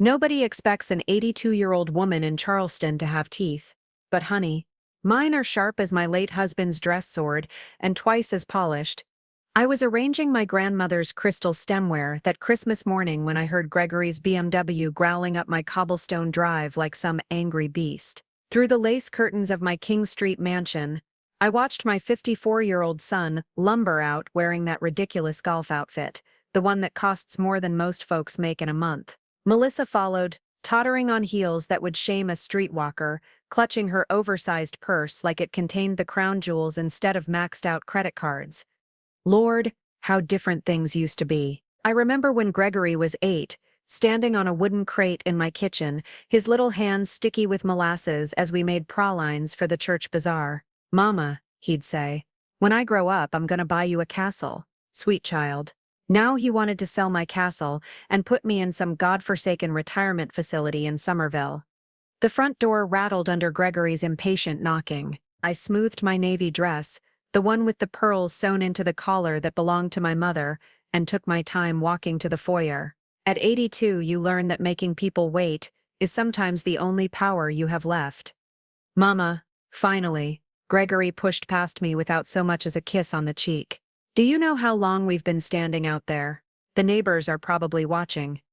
Nobody expects an 82-year-old woman in Charleston to have teeth. But honey, mine are sharp as my late husband's dress sword and twice as polished. I was arranging my grandmother's crystal stemware that Christmas morning when I heard Gregory's BMW growling up my cobblestone drive like some angry beast. Through the lace curtains of my King Street mansion, I watched my 54-year-old son lumber out wearing that ridiculous golf outfit, the one that costs more than most folks make in a month. Melissa followed, tottering on heels that would shame a streetwalker, clutching her oversized purse like it contained the crown jewels instead of maxed-out credit cards. Lord, how different things used to be. I remember when Gregory was 8, standing on a wooden crate in my kitchen, his little hands sticky with molasses as we made pralines for the church bazaar. "Mama," he'd say, "when I grow up, I'm gonna buy you a castle." Sweet child. Now he wanted to sell my castle and put me in some godforsaken retirement facility in Somerville. The front door rattled under Gregory's impatient knocking. I smoothed my navy dress, the one with the pearls sewn into the collar that belonged to my mother, and took my time walking to the foyer. At 82, you learn that making people wait is sometimes the only power you have left. "Mama," finally, Gregory pushed past me without so much as a kiss on the cheek. "Do you know how long we've been standing out there? The neighbors are probably watching."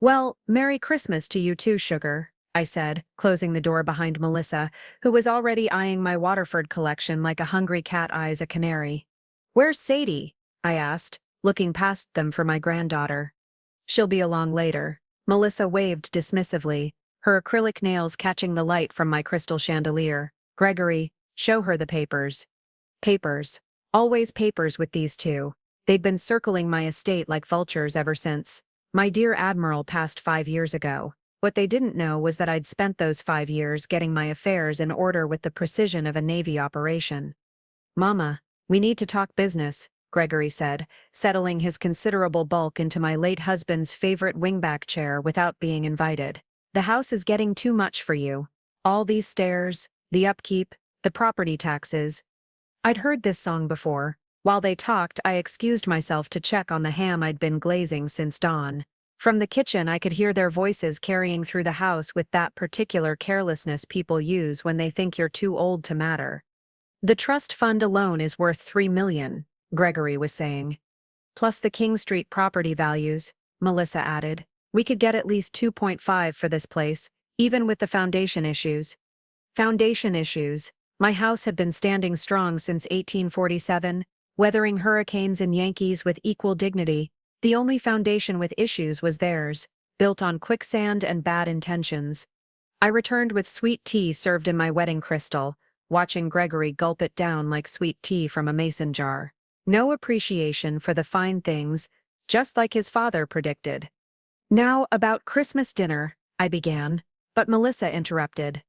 "Well, Merry Christmas to you too, sugar," I said, closing the door behind Melissa, who was already eyeing my Waterford collection like a hungry cat eyes a canary. "Where's Sadie?" I asked, looking past them for my granddaughter. "She'll be along later." Melissa waved dismissively, her acrylic nails catching the light from my crystal chandelier. "Gregory, show her the papers." Papers. Always papers with these two. They'd been circling my estate like vultures ever since. My dear Admiral passed 5 years ago. What they didn't know was that I'd spent those 5 years getting my affairs in order with the precision of a Navy operation. "Mama, we need to talk business," Gregory said, settling his considerable bulk into my late husband's favorite wingback chair without being invited. "The house is getting too much for you. All these stairs, the upkeep, the property taxes." I'd heard this song before. While they talked, I excused myself to check on the ham I'd been glazing since dawn. From the kitchen, I could hear their voices carrying through the house with that particular carelessness people use when they think you're too old to matter. "The trust fund alone is worth $3 million, Gregory was saying. "Plus the King Street property values," Melissa added. "We could get at least 2.5 for this place, even with the foundation issues." Foundation issues. My house had been standing strong since 1847, weathering hurricanes and Yankees with equal dignity. The only foundation with issues was theirs, built on quicksand and bad intentions. I returned with sweet tea served in my wedding crystal, watching Gregory gulp it down like sweet tea from a mason jar. No appreciation for the fine things, just like his father predicted. "Now, about Christmas dinner," I began, but Melissa interrupted.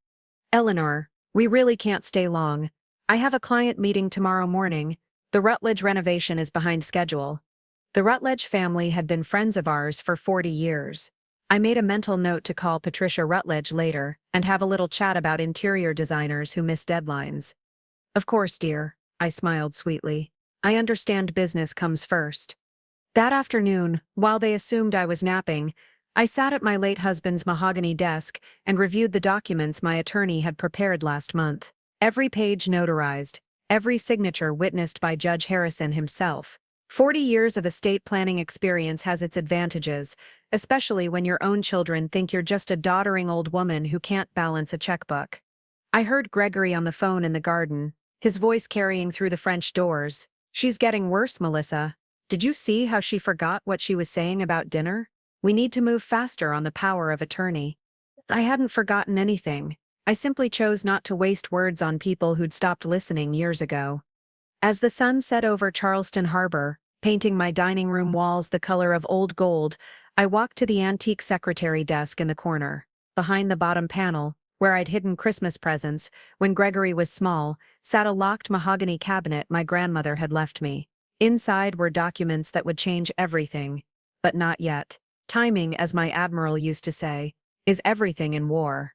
"Eleanor, we really can't stay long. I have a client meeting tomorrow morning. The Rutledge renovation is behind schedule." The Rutledge family had been friends of ours for 40 years. I made a mental note to call Patricia Rutledge later and have a little chat about interior designers who miss deadlines. "Of course, dear," I smiled sweetly. "I understand business comes first." That afternoon, while they assumed I was napping, I sat at my late husband's mahogany desk and reviewed the documents my attorney had prepared last month. Every page notarized, every signature witnessed by Judge Harrison himself. 40 years of estate planning experience has its advantages, especially when your own children think you're just a doddering old woman who can't balance a checkbook. I heard Gregory on the phone in the garden, his voice carrying through the French doors. "She's getting worse, Melissa. Did you see how she forgot what she was saying about dinner? We need to move faster on the power of attorney." I hadn't forgotten anything. I simply chose not to waste words on people who'd stopped listening years ago. As the sun set over Charleston Harbor, painting my dining room walls the color of old gold, I walked to the antique secretary desk in the corner. Behind the bottom panel, where I'd hidden Christmas presents when Gregory was small, sat a locked mahogany cabinet my grandmother had left me. Inside were documents that would change everything. But not yet. Timing, as my admiral used to say, is everything in war.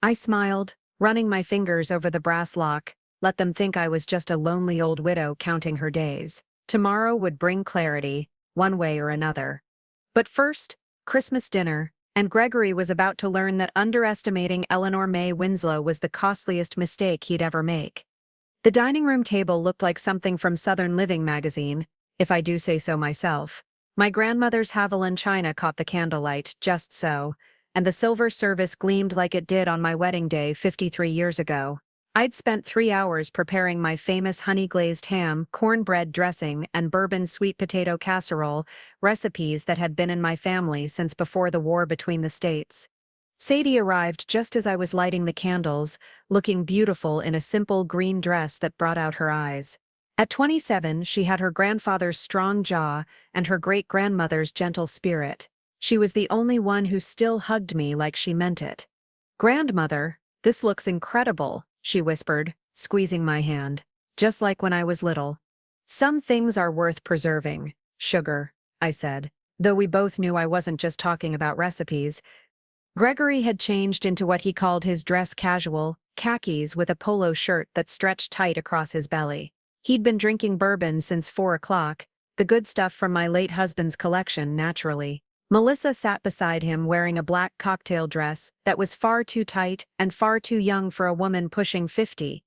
I smiled, running my fingers over the brass lock. Let them think I was just a lonely old widow counting her days. Tomorrow would bring clarity, one way or another. But first, Christmas dinner, And Gregory was about to learn that underestimating Eleanor Mae Winslow was the costliest mistake he'd ever make. The dining room table looked like something from Southern Living magazine, if I do say so myself. My grandmother's Haviland china caught the candlelight, just so, and the silver service gleamed like it did on my wedding day 53 years ago. I'd spent 3 hours preparing my famous honey-glazed ham, cornbread dressing, and bourbon sweet potato casserole, recipes that had been in my family since before the war between the states. Sadie arrived just as I was lighting the candles, looking beautiful in a simple green dress that brought out her eyes. At 27, she had her grandfather's strong jaw and her great-grandmother's gentle spirit. She was the only one who still hugged me like she meant it. "Grandmother, this looks incredible," she whispered, squeezing my hand. "Just like when I was little." "Some things are worth preserving, sugar," I said, though we both knew I wasn't just talking about recipes. Gregory had changed into what he called his dress casual, khakis with a polo shirt that stretched tight across his belly. He'd been drinking bourbon since 4 o'clock, the good stuff from my late husband's collection, naturally. Melissa sat beside him wearing a black cocktail dress that was far too tight and far too young for a woman pushing 50.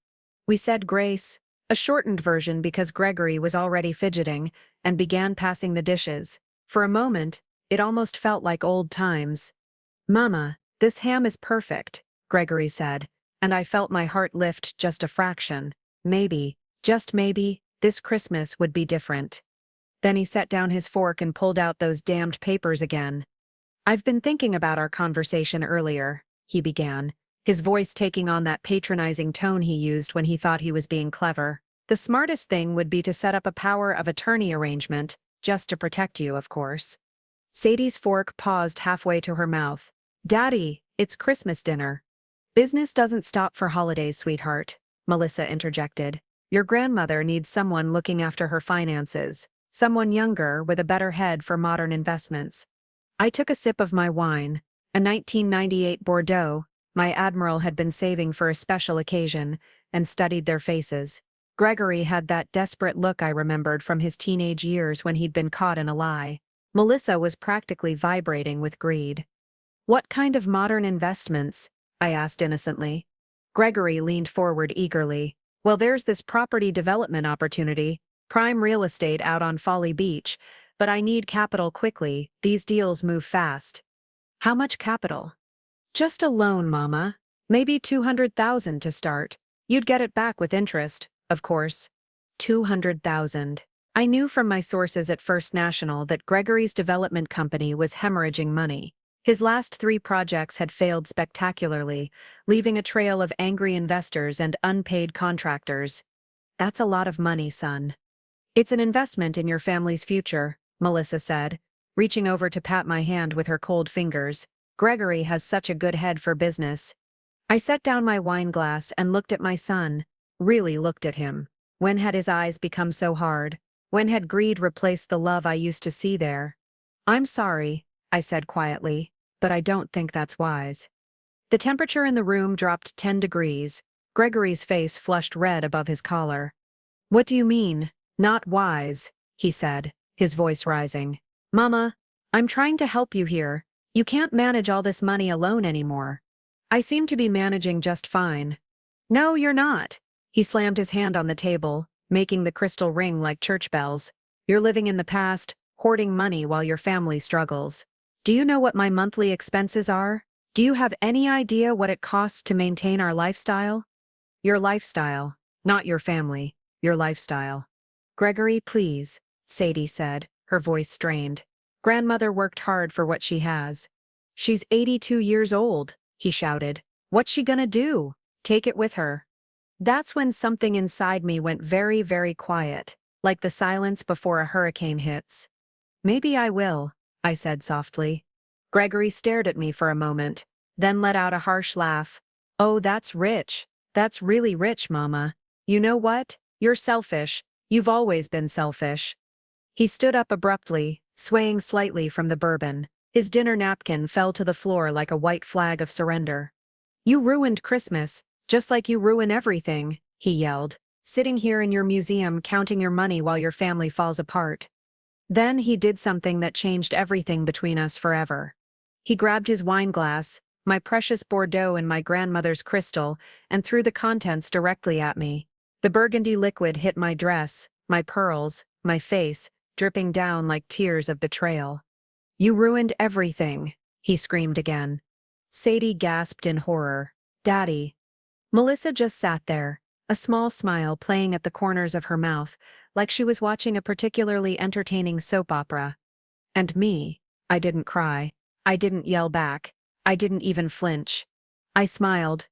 We said grace, a shortened version because Gregory was already fidgeting, and began passing the dishes. For a moment, it almost felt like old times. "Mama, this ham is perfect," Gregory said, and I felt my heart lift just a fraction. Maybe, just maybe, this Christmas would be different. Then he set down his fork and pulled out those damned papers again. "I've been thinking about our conversation earlier," he began, his voice taking on that patronizing tone he used when he thought he was being clever. "The smartest thing would be to set up a power of attorney arrangement, just to protect you, of course." Sadie's fork paused halfway to her mouth. "Daddy, it's Christmas dinner." "Business doesn't stop for holidays, sweetheart," Melissa interjected. "Your grandmother needs someone looking after her finances. Someone younger with a better head for modern investments." I took a sip of my wine, a 1998 Bordeaux my Admiral had been saving for a special occasion, and studied their faces. Gregory had that desperate look I remembered from his teenage years when he'd been caught in a lie. Melissa was practically vibrating with greed. "What kind of modern investments?" I asked innocently. Gregory leaned forward eagerly. "Well, there's this property development opportunity. Prime real estate out on Folly Beach, but I need capital quickly, these deals move fast." "How much capital?" "Just a loan, Mama. Maybe 200,000 to start. You'd get it back with interest, of course." 200,000. I knew from my sources at First National that Gregory's development company was hemorrhaging money. His last 3 projects had failed spectacularly, leaving a trail of angry investors and unpaid contractors. "That's a lot of money, son." "It's an investment in your family's future," Melissa said, reaching over to pat my hand with her cold fingers. "Gregory has such a good head for business." I set down my wine glass and looked at my son, really looked at him. When had his eyes become so hard? When had greed replaced the love I used to see there? "I'm sorry," I said quietly, "but I don't think that's wise." The temperature in the room dropped 10 degrees. Gregory's face flushed red above his collar. "What do you mean, not wise?" he said, his voice rising. "Mama, I'm trying to help you here. You can't manage all this money alone anymore." "I seem to be managing just fine." "No, you're not." He slammed his hand on the table, making the crystal ring like church bells. "You're living in the past, hoarding money while your family struggles. Do you know what my monthly expenses are? Do you have any idea what it costs to maintain our lifestyle?" "Your lifestyle, not your family, your lifestyle." "Gregory, please," Sadie said, her voice strained. "Grandmother worked hard for what she has." "She's 82 years old," he shouted. "What's she gonna do? Take it with her?" That's when something inside me went very, very quiet, like the silence before a hurricane hits. "Maybe I will," I said softly. Gregory stared at me for a moment, then let out a harsh laugh. "Oh, that's rich. That's really rich, Mama. You know what? You're selfish. You've always been selfish." He stood up abruptly, swaying slightly from the bourbon. His dinner napkin fell to the floor like a white flag of surrender. "You ruined Christmas, just like you ruin everything," he yelled, "sitting here in your museum counting your money while your family falls apart." Then he did something that changed everything between us forever. He grabbed his wine glass, my precious Bordeaux and my grandmother's crystal, and threw the contents directly at me. The burgundy liquid hit my dress, my pearls, my face, dripping down like tears of betrayal. "You ruined everything," he screamed again. Sadie gasped in horror. "Daddy." Melissa just sat there, a small smile playing at the corners of her mouth, like she was watching a particularly entertaining soap opera. And me. I didn't cry. I didn't yell back. I didn't even flinch. I smiled.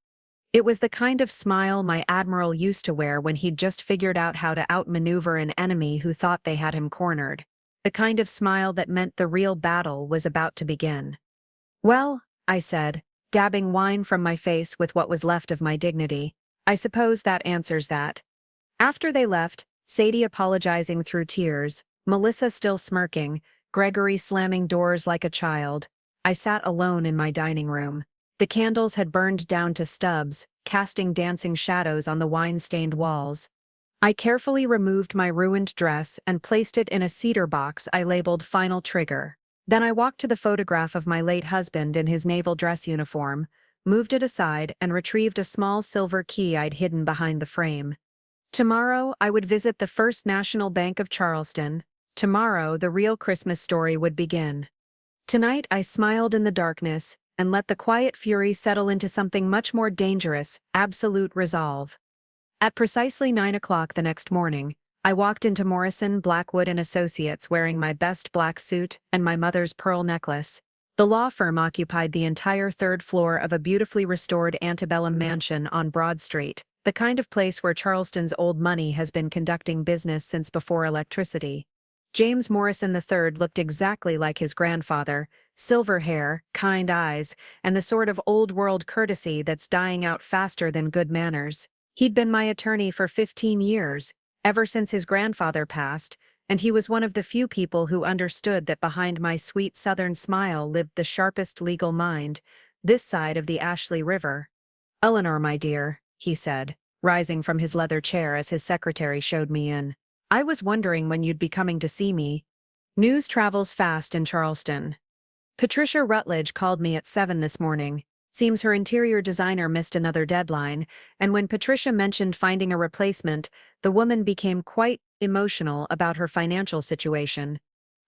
It was the kind of smile my admiral used to wear when he'd just figured out how to outmaneuver an enemy who thought they had him cornered. The kind of smile that meant the real battle was about to begin. "Well," I said, dabbing wine from my face with what was left of my dignity, "I suppose that answers that." After they left, Sadie apologizing through tears, Melissa still smirking, Gregory slamming doors like a child, I sat alone in my dining room. The candles had burned down to stubs, casting dancing shadows on the wine-stained walls. I carefully removed my ruined dress and placed it in a cedar box I labeled "Final Trigger." Then I walked to the photograph of my late husband in his naval dress uniform, moved it aside, and retrieved a small silver key I'd hidden behind the frame. Tomorrow, I would visit the First National Bank of Charleston. Tomorrow, the real Christmas story would begin. Tonight, I smiled in the darkness and let the quiet fury settle into something much more dangerous: absolute resolve. At precisely 9 o'clock the next morning, I walked into Morrison, Blackwood and Associates wearing my best black suit and my mother's pearl necklace. The law firm occupied the entire third floor of a beautifully restored antebellum mansion on Broad Street, the kind of place where Charleston's old money has been conducting business since before electricity. James Morrison III looked exactly like his grandfather: silver hair, kind eyes, and the sort of old-world courtesy that's dying out faster than good manners. He'd been my attorney for 15 years, ever since his grandfather passed, and he was one of the few people who understood that behind my sweet southern smile lived the sharpest legal mind, this side of the Ashley River. "Eleanor, my dear," he said, rising from his leather chair as his secretary showed me in. "I was wondering when you'd be coming to see me. News travels fast in Charleston. Patricia Rutledge called me at 7 this morning. Seems her interior designer missed another deadline, and when Patricia mentioned finding a replacement, the woman became quite emotional about her financial situation."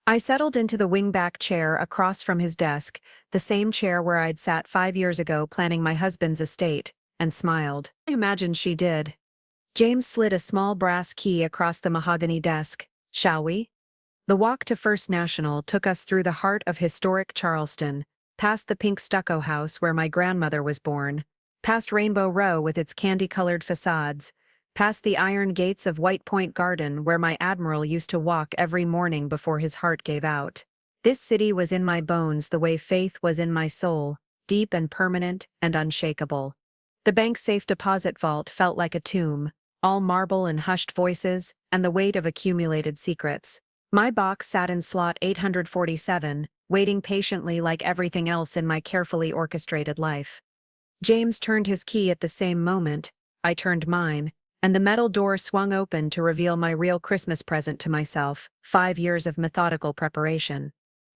I settled into the wingback chair across from his desk, the same chair where I'd sat 5 years ago planning my husband's estate, and smiled. I imagined she did. James slid a small brass key across the mahogany desk. "Shall we?" The walk to First National took us through the heart of historic Charleston, past the pink stucco house where my grandmother was born, past Rainbow Row with its candy-colored facades, past the iron gates of White Point Garden where my admiral used to walk every morning before his heart gave out. This city was in my bones the way faith was in my soul, deep and permanent and unshakable. The bank's safe deposit vault felt like a tomb, all marble and hushed voices, and the weight of accumulated secrets. My box sat in slot 847, waiting patiently like everything else in my carefully orchestrated life. James turned his key at the same moment, I turned mine, and the metal door swung open to reveal my real Christmas present to myself: 5 years of methodical preparation.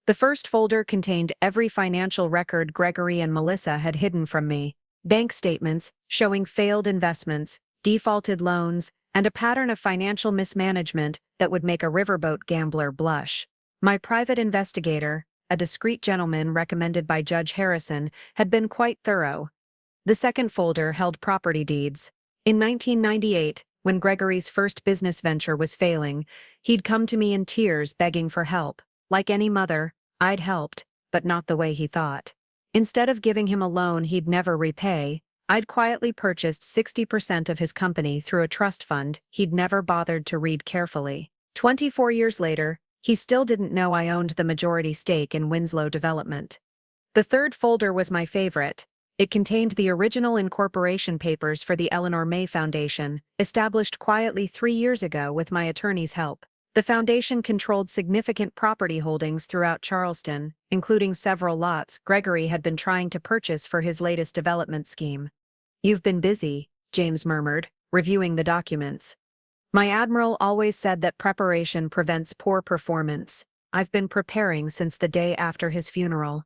The first folder contained every financial record Gregory and Melissa had hidden from me: bank statements showing failed investments, defaulted loans, and a pattern of financial mismanagement that would make a riverboat gambler blush. My private investigator, a discreet gentleman recommended by Judge Harrison, had been quite thorough. The second folder held property deeds. In 1998, when Gregory's first business venture was failing, he'd come to me in tears begging for help. Like any mother, I'd helped, but not the way he thought. Instead of giving him a loan he'd never repay, I'd quietly purchased 60% of his company through a trust fund he'd never bothered to read carefully. 24 years later, he still didn't know I owned the majority stake in Winslow Development. The third folder was my favorite. It contained the original incorporation papers for the Eleanor Mae Foundation, established quietly 3 years ago with my attorney's help. The foundation controlled significant property holdings throughout Charleston, including several lots Gregory had been trying to purchase for his latest development scheme. "You've been busy," James murmured, reviewing the documents. "My admiral always said that preparation prevents poor performance. I've been preparing since the day after his funeral."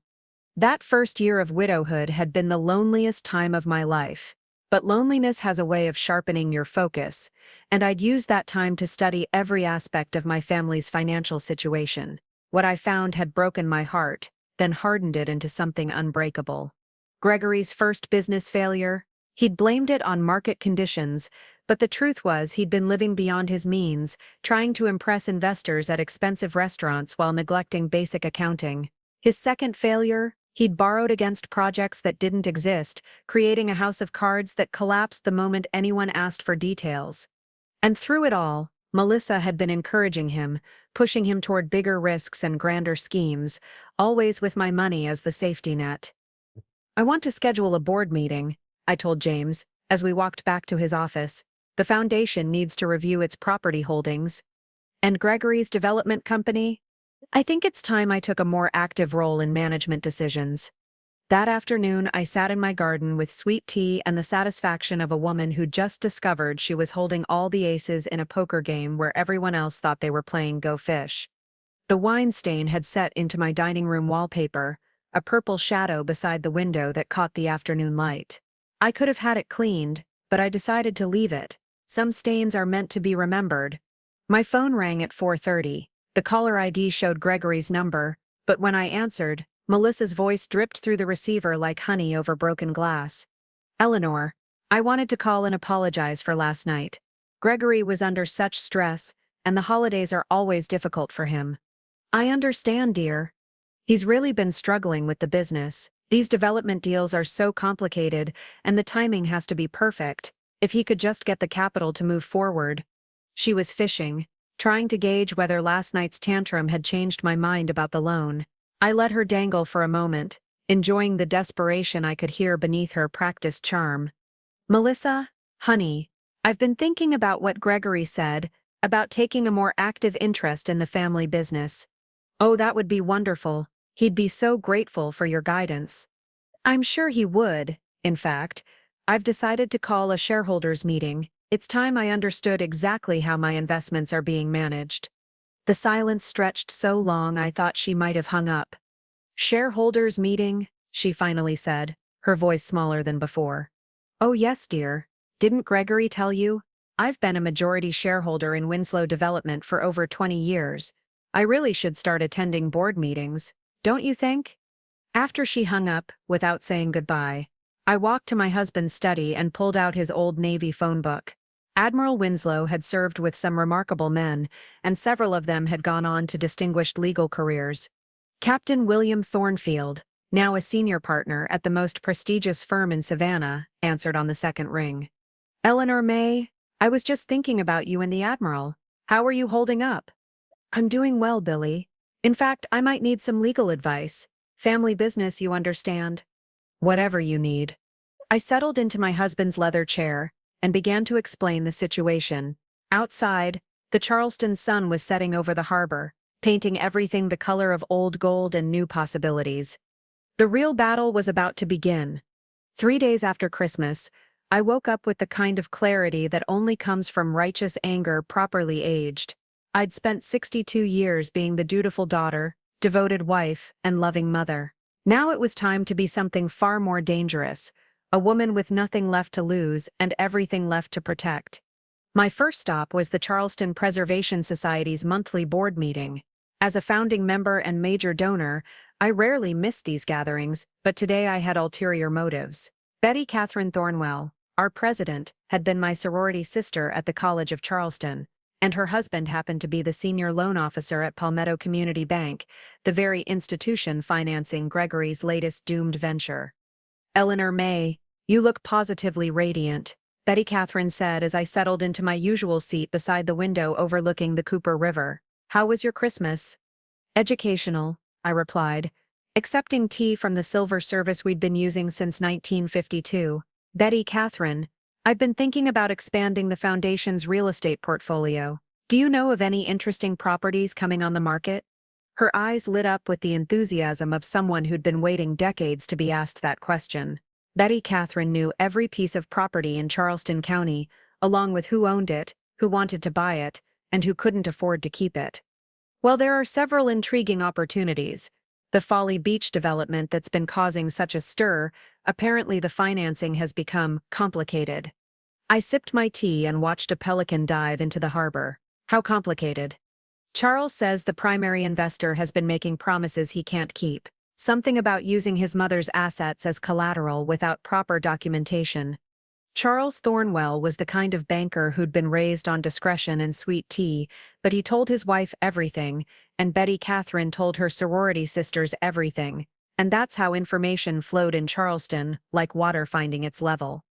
That first year of widowhood had been the loneliest time of my life. But loneliness has a way of sharpening your focus, and I'd used that time to study every aspect of my family's financial situation. What I found had broken my heart, then hardened it into something unbreakable. Gregory's first business failure? He'd blamed it on market conditions, but the truth was he'd been living beyond his means, trying to impress investors at expensive restaurants while neglecting basic accounting. His second failure? He'd borrowed against projects that didn't exist, creating a house of cards that collapsed the moment anyone asked for details. And through it all, Melissa had been encouraging him, pushing him toward bigger risks and grander schemes, always with my money as the safety net. "I want to schedule a board meeting," I told James, as we walked back to his office. "The foundation needs to review its property holdings. And Gregory's development company? I think it's time I took a more active role in management decisions." That afternoon, I sat in my garden with sweet tea and the satisfaction of a woman who just discovered she was holding all the aces in a poker game where everyone else thought they were playing Go Fish. The wine stain had set into my dining room wallpaper, a purple shadow beside the window that caught the afternoon light. I could have had it cleaned, but I decided to leave it. Some stains are meant to be remembered. My phone rang at 4:30. The caller ID showed Gregory's number, but when I answered, Melissa's voice dripped through the receiver like honey over broken glass. "Eleanor, I wanted to call and apologize for last night. Gregory was under such stress, and the holidays are always difficult for him." "I understand, dear. He's really been struggling with the business. These development deals are so complicated, and the timing has to be perfect. If he could just get the capital to move forward." She was fishing, trying to gauge whether last night's tantrum had changed my mind about the loan. I let her dangle for a moment, enjoying the desperation I could hear beneath her practiced charm. "Melissa, honey, I've been thinking about what Gregory said, about taking a more active interest in the family business. Oh, that would be wonderful. He'd be so grateful for your guidance." "I'm sure he would. In fact, I've decided to call a shareholders meeting. It's time I understood exactly how my investments are being managed." The silence stretched so long I thought she might have hung up. "Shareholders meeting?" she finally said, her voice smaller than before. "Oh yes, dear. Didn't Gregory tell you? I've been a majority shareholder in Winslow Development for over 20 years. I really should start attending board meetings, don't you think?" After she hung up, without saying goodbye, I walked to my husband's study and pulled out his old Navy phone book. Admiral Winslow had served with some remarkable men, and several of them had gone on to distinguished legal careers. Captain William Thornfield, now a senior partner at the most prestigious firm in Savannah, answered on the second ring. "Eleanor Mae, I was just thinking about you and the Admiral. How are you holding up?" "I'm doing well, Billy. In fact, I might need some legal advice. Family business, you understand." "Whatever you need." I settled into my husband's leather chair and began to explain the situation. Outside, the Charleston sun was setting over the harbor, painting everything the color of old gold and new possibilities. The real battle was about to begin. 3 days after Christmas, I woke up with the kind of clarity that only comes from righteous anger properly aged. I'd spent 62 years being the dutiful daughter, devoted wife, and loving mother. Now it was time to be something far more dangerous, a woman with nothing left to lose and everything left to protect. My first stop was the Charleston Preservation Society's monthly board meeting. As a founding member and major donor, I rarely missed these gatherings, but today I had ulterior motives. Betty Catherine Thornwell, our president, had been my sorority sister at the College of Charleston, and her husband happened to be the senior loan officer at Palmetto Community Bank, the very institution financing Gregory's latest doomed venture. "Eleanor Mae, you look positively radiant," Betty Catherine said as I settled into my usual seat beside the window overlooking the Cooper River. "How was your Christmas?" "Educational," I replied, accepting tea from the silver service we'd been using since 1952. "Betty Catherine, I've been thinking about expanding the foundation's real estate portfolio. Do you know of any interesting properties coming on the market?" Her eyes lit up with the enthusiasm of someone who'd been waiting decades to be asked that question. Betty Catherine knew every piece of property in Charleston County, along with who owned it, who wanted to buy it, and who couldn't afford to keep it. "Well, there are several intriguing opportunities. The Folly Beach development that's been causing such a stir, apparently the financing has become complicated. I sipped my tea and watched a pelican dive into the harbor. How complicated? Charles says the primary investor has been making promises he can't keep. Something about using his mother's assets as collateral without proper documentation. Charles Thornwell was the kind of banker who'd been raised on discretion and sweet tea, but he told his wife everything, and Betty Catherine told her sorority sisters everything, and that's how information flowed in Charleston, like water finding its level.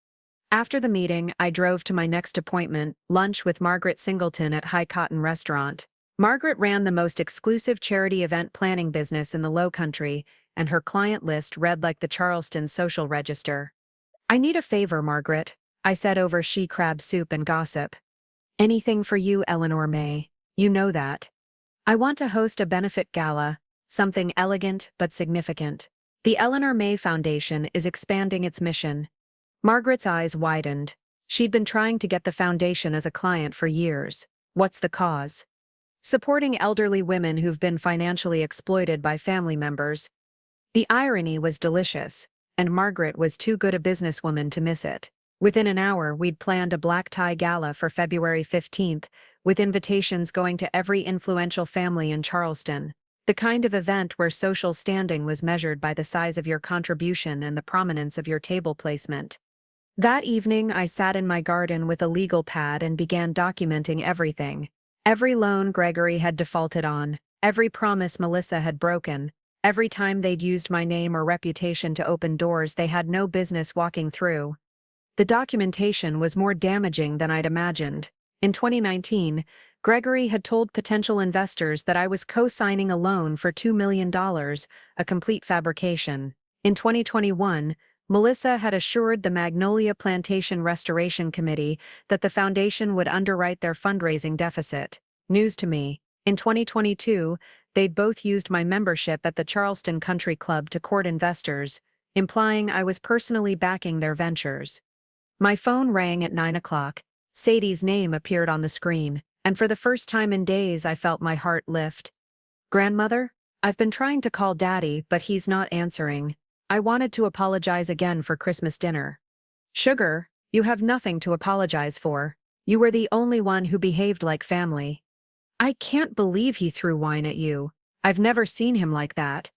After the meeting, I drove to my next appointment, lunch with Margaret Singleton at High Cotton Restaurant. Margaret ran the most exclusive charity event planning business in the Low Country, and her client list read like the Charleston Social Register. "I need a favor, Margaret," I said over she crab soup and gossip. "Anything for you, Eleanor Mae. You know that. I want to host a benefit gala, something elegant but significant. The Eleanor Mae Foundation is expanding its mission." Margaret's eyes widened. She'd been trying to get the foundation as a client for years. What's the cause? Supporting elderly women who've been financially exploited by family members. The irony was delicious, and Margaret was too good a businesswoman to miss it. Within an hour, we'd planned a black tie gala for February 15th, with invitations going to every influential family in Charleston. The kind of event where social standing was measured by the size of your contribution and the prominence of your table placement. That evening, I sat in my garden with a legal pad and began documenting everything. Every loan Gregory had defaulted on, every promise Melissa had broken, every time they'd used my name or reputation to open doors they had no business walking through. The documentation was more damaging than I'd imagined. In 2019, Gregory had told potential investors that I was co-signing a loan for $2 million, a complete fabrication. In 2021, Melissa had assured the Magnolia Plantation Restoration Committee that the foundation would underwrite their fundraising deficit. News to me. In 2022, they'd both used my membership at the Charleston Country Club to court investors, implying I was personally backing their ventures. My phone rang at 9 o'clock. Sadie's name appeared on the screen, and for the first time in days I felt my heart lift. "Grandmother? I've been trying to call Daddy, but he's not answering. I wanted to apologize again for Christmas dinner." "Sugar, you have nothing to apologize for. You were the only one who behaved like family." "I can't believe he threw wine at you. I've never seen him like that."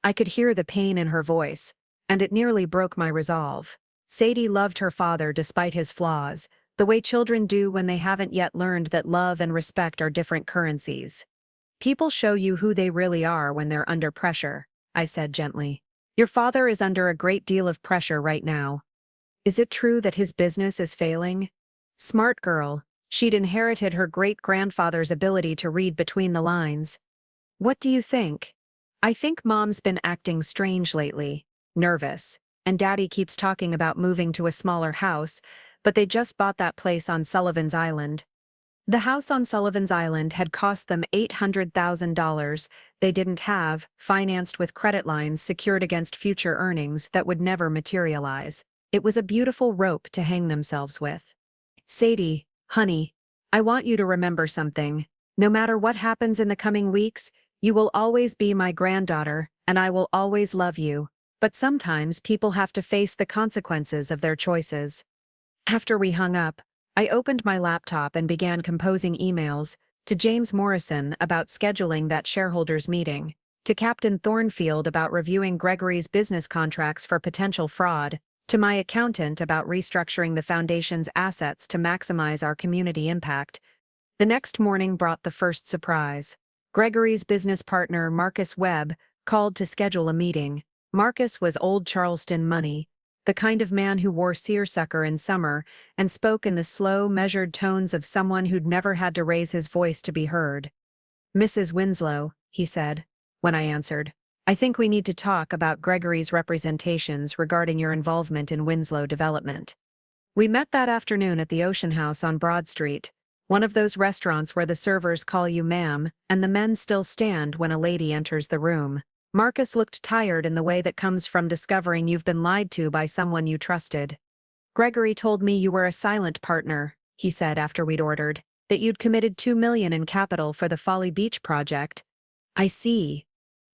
I could hear the pain in her voice, and it nearly broke my resolve. Sadie loved her father despite his flaws, the way children do when they haven't yet learned that love and respect are different currencies. "People show you who they really are when they're under pressure," I said gently. "Your father is under a great deal of pressure right now. Is it true that his business is failing?" Smart girl. She'd inherited her great-grandfather's ability to read between the lines. "What do you think?" "I think Mom's been acting strange lately. Nervous. And Daddy keeps talking about moving to a smaller house, but they just bought that place on Sullivan's Island." The house on Sullivan's Island had cost them $800,000 they didn't have, financed with credit lines secured against future earnings that would never materialize. It was a beautiful rope to hang themselves with. "Sadie, honey, I want you to remember something. No matter what happens in the coming weeks, you will always be my granddaughter, and I will always love you. But sometimes people have to face the consequences of their choices." After we hung up, I opened my laptop and began composing emails to James Morrison about scheduling that shareholders' meeting, to Captain Thornfield about reviewing Gregory's business contracts for potential fraud, to my accountant about restructuring the foundation's assets to maximize our community impact. The next morning brought the first surprise. Gregory's business partner, Marcus Webb, called to schedule a meeting. Marcus was old Charleston money, the kind of man who wore seersucker in summer and spoke in the slow, measured tones of someone who'd never had to raise his voice to be heard. "Mrs. Winslow," he said, when I answered, "I think we need to talk about Gregory's representations regarding your involvement in Winslow development." We met that afternoon at the Ocean House on Broad Street, one of those restaurants where the servers call you ma'am and the men still stand when a lady enters the room. Marcus looked tired in the way that comes from discovering you've been lied to by someone you trusted. "Gregory told me you were a silent partner," he said after we'd ordered, "that you'd committed $2 million in capital for the Folly Beach project." "I see."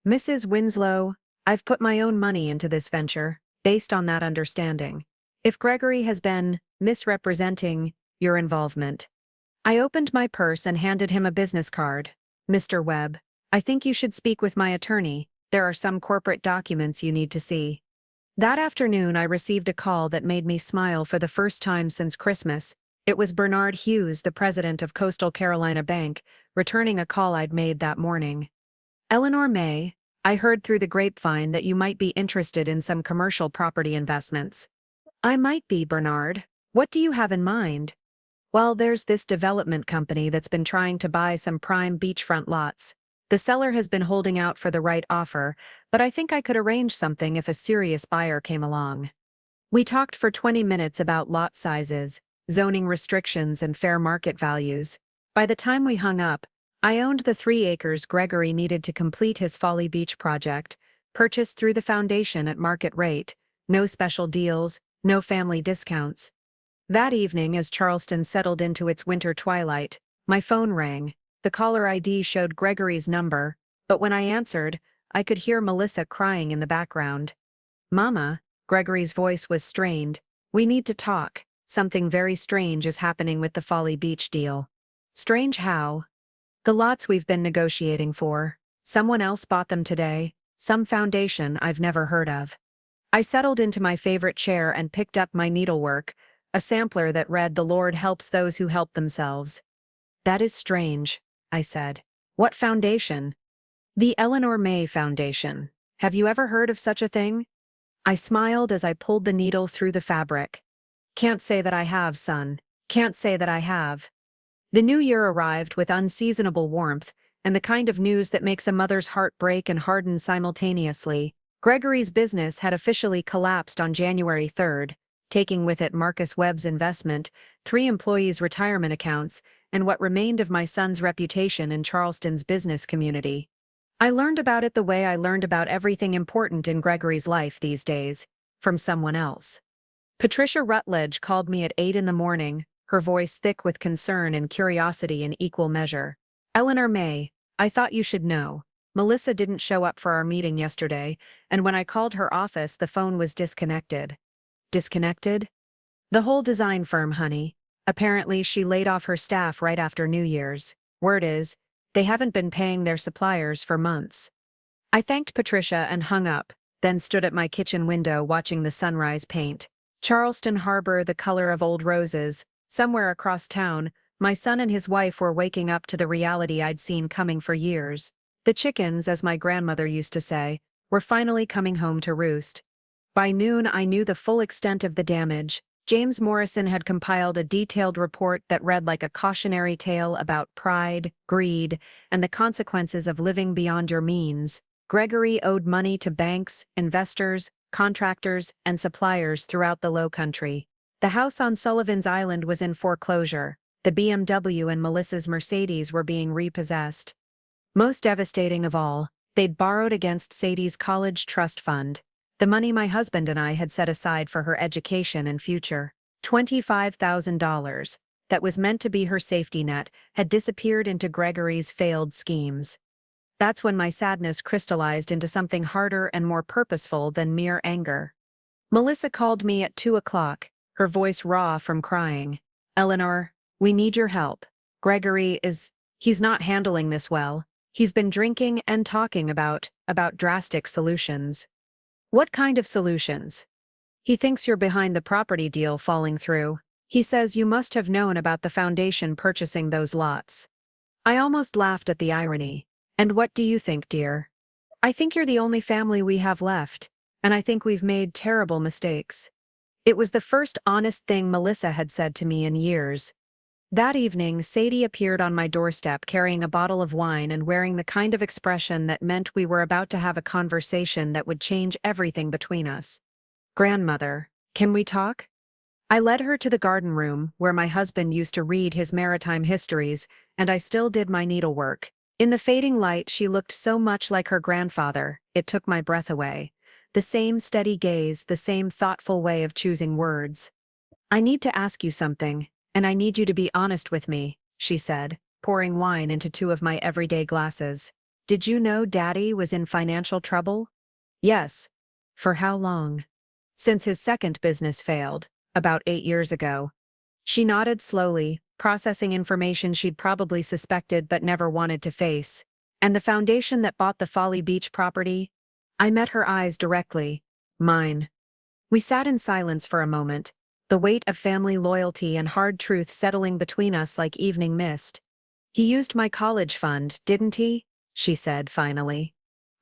Mrs. Winslow, I've put my own money into this venture, based on that understanding. If Gregory has been misrepresenting your involvement. I opened my purse and handed him a business card. Mr. Webb, I think you should speak with my attorney. There are some corporate documents you need to see. That afternoon, I received a call that made me smile for the first time since Christmas. It was Bernard Hughes, the president of Coastal Carolina Bank, returning a call I'd made that morning. Eleanor Mae, I heard through the grapevine that you might be interested in some commercial property investments. I might be, Bernard. What do you have in mind? Well, there's this development company that's been trying to buy some prime beachfront lots. The seller has been holding out for the right offer, but I think I could arrange something if a serious buyer came along. We talked for 20 minutes about lot sizes, zoning restrictions, and fair market values. By the time we hung up, I owned the 3 acres Gregory needed to complete his Folly Beach project, purchased through the foundation at market rate, no special deals, no family discounts. That evening, as Charleston settled into its winter twilight, my phone rang. The caller ID showed Gregory's number, but when I answered, I could hear Melissa crying in the background. Mama, Gregory's voice was strained. We need to talk. Something very strange is happening with the Folly Beach deal. Strange how? The lots we've been negotiating for. Someone else bought them today. Some foundation I've never heard of. I settled into my favorite chair and picked up my needlework, a sampler that read, "The Lord helps those who help themselves." That is strange, I said. What foundation? The Eleanor Mae Foundation. Have you ever heard of such a thing? I smiled as I pulled the needle through the fabric. Can't say that I have, son. Can't say that I have. The new year arrived with unseasonable warmth, and the kind of news that makes a mother's heart break and harden simultaneously. Gregory's business had officially collapsed on January 3rd, taking with it Marcus Webb's investment, 3 employees' retirement accounts, and what remained of my son's reputation in Charleston's business community. I learned about it the way I learned about everything important in Gregory's life these days, from someone else. Patricia Rutledge called me at 8 in the morning, her voice thick with concern and curiosity in equal measure. Eleanor Mae, I thought you should know. Melissa didn't show up for our meeting yesterday, and when I called her office, the phone was disconnected. Disconnected? The whole design firm, honey. Apparently, she laid off her staff right after New Year's. Word is, they haven't been paying their suppliers for months. I thanked Patricia and hung up, then stood at my kitchen window watching the sunrise paint. Charleston Harbor, the color of old roses. Somewhere across town, my son and his wife were waking up to the reality I'd seen coming for years. The chickens, as my grandmother used to say, were finally coming home to roost. By noon, I knew the full extent of the damage. James Morrison had compiled a detailed report that read like a cautionary tale about pride, greed, and the consequences of living beyond your means. Gregory owed money to banks, investors, contractors, and suppliers throughout the Low Country. The house on Sullivan's Island was in foreclosure. The BMW and Melissa's Mercedes were being repossessed. Most devastating of all, they'd borrowed against Sadie's college trust fund. The money my husband and I had set aside for her education and future, $25,000, that was meant to be her safety net, had disappeared into Gregory's failed schemes. That's when my sadness crystallized into something harder and more purposeful than mere anger. Melissa called me at 2 o'clock, her voice raw from crying. Eleanor, we need your help. Gregory he's not handling this well. He's been drinking and talking about drastic solutions. What kind of solutions? He thinks you're behind the property deal falling through. He says you must have known about the foundation purchasing those lots. I almost laughed at the irony. And what do you think, dear? I think you're the only family we have left, and I think we've made terrible mistakes. It was the first honest thing Melissa had said to me in years. That evening, Sadie appeared on my doorstep carrying a bottle of wine and wearing the kind of expression that meant we were about to have a conversation that would change everything between us. Grandmother, can we talk? I led her to the garden room, where my husband used to read his maritime histories, and I still did my needlework. In the fading light, she looked so much like her grandfather, it took my breath away. The same steady gaze, the same thoughtful way of choosing words. I need to ask you something. And I need you to be honest with me, she said, pouring wine into 2 of my everyday glasses. Did you know Daddy was in financial trouble? Yes. For how long? Since his second business failed, about 8 years ago. She nodded slowly, processing information she'd probably suspected but never wanted to face. And the foundation that bought the Folly Beach property? I met her eyes directly. Mine. We sat in silence for a moment, the weight of family loyalty and hard truth settling between us like evening mist. He used my college fund, didn't he? She said finally.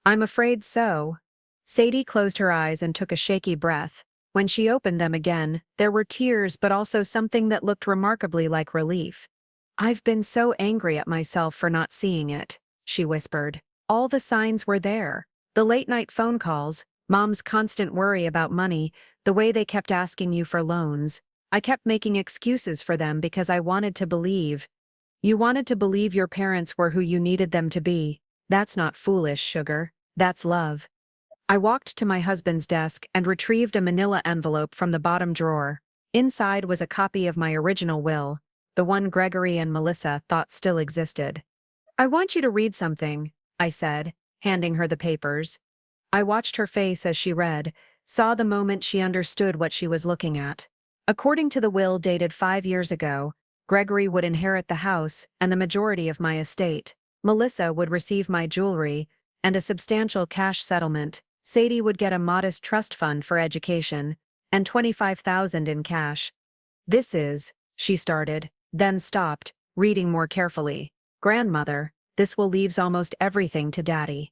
I'm afraid so. Sadie closed her eyes and took a shaky breath. When she opened them again, there were tears but also something that looked remarkably like relief. I've been so angry at myself for not seeing it, she whispered. All the signs were there. The late-night phone calls, Mom's constant worry about money, the way they kept asking you for loans. I kept making excuses for them because I wanted to believe. You wanted to believe your parents were who you needed them to be. That's not foolish, sugar. That's love. I walked to my husband's desk and retrieved a manila envelope from the bottom drawer. Inside was a copy of my original will, the one Gregory and Melissa thought still existed. I want you to read something, I said, handing her the papers. I watched her face as she read, saw the moment she understood what she was looking at. According to the will dated 5 years ago, Gregory would inherit the house and the majority of my estate. Melissa would receive my jewelry and a substantial cash settlement. Sadie would get a modest trust fund for education and $25,000 in cash. This is, she started, then stopped, reading more carefully. Grandmother, this will leaves almost everything to Daddy.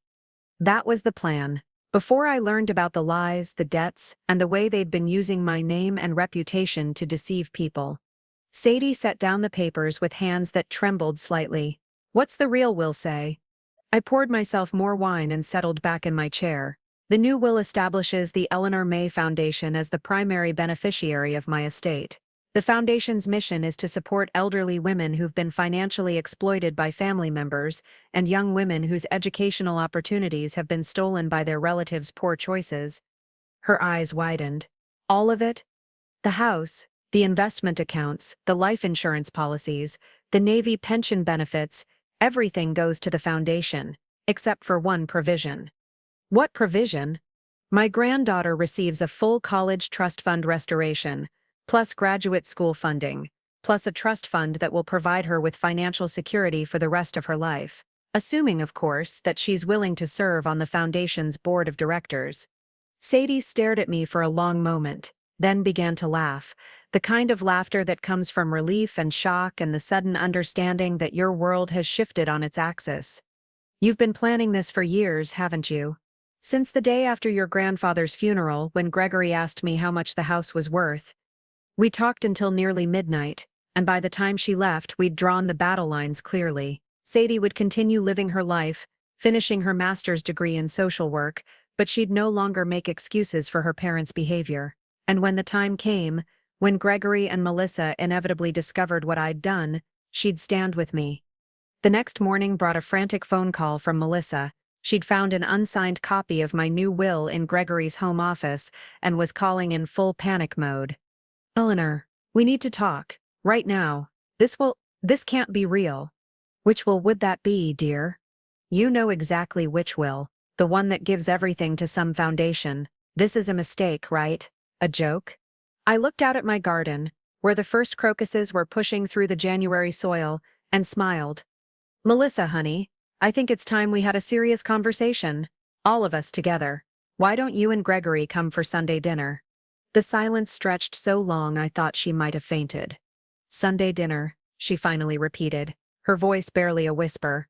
That was the plan. Before I learned about the lies, the debts, and the way they'd been using my name and reputation to deceive people. Sadie set down the papers with hands that trembled slightly. What's the real will say? I poured myself more wine and settled back in my chair. The new will establishes the Eleanor Mae Foundation as the primary beneficiary of my estate. The foundation's mission is to support elderly women who've been financially exploited by family members and young women whose educational opportunities have been stolen by their relatives' poor choices. Her eyes widened. All of it? The house, the investment accounts, the life insurance policies, the Navy pension benefits, everything goes to the foundation, except for one provision. What provision? My granddaughter receives a full college trust fund restoration, plus graduate school funding, plus a trust fund that will provide her with financial security for the rest of her life, assuming, of course, that she's willing to serve on the foundation's board of directors. Sadie stared at me for a long moment, then began to laugh, the kind of laughter that comes from relief and shock and the sudden understanding that your world has shifted on its axis. You've been planning this for years, haven't you? Since the day after your grandfather's funeral, when Gregory asked me how much the house was worth. We talked until nearly midnight, and by the time she left, we'd drawn the battle lines clearly. Sadie would continue living her life, finishing her master's degree in social work, but she'd no longer make excuses for her parents' behavior. And when the time came, when Gregory and Melissa inevitably discovered what I'd done, she'd stand with me. The next morning brought a frantic phone call from Melissa. She'd found an unsigned copy of my new will in Gregory's home office and was calling in full panic mode. Eleanor, we need to talk, right now. This can't be real. Which will would that be, dear? You know exactly which will, the one that gives everything to some foundation. This is a mistake, right? A joke? I looked out at my garden, where the first crocuses were pushing through the January soil, and smiled. Melissa, honey, I think it's time we had a serious conversation. All of us together. Why don't you and Gregory come for Sunday dinner? The silence stretched so long I thought she might have fainted. Sunday dinner, she finally repeated, her voice barely a whisper.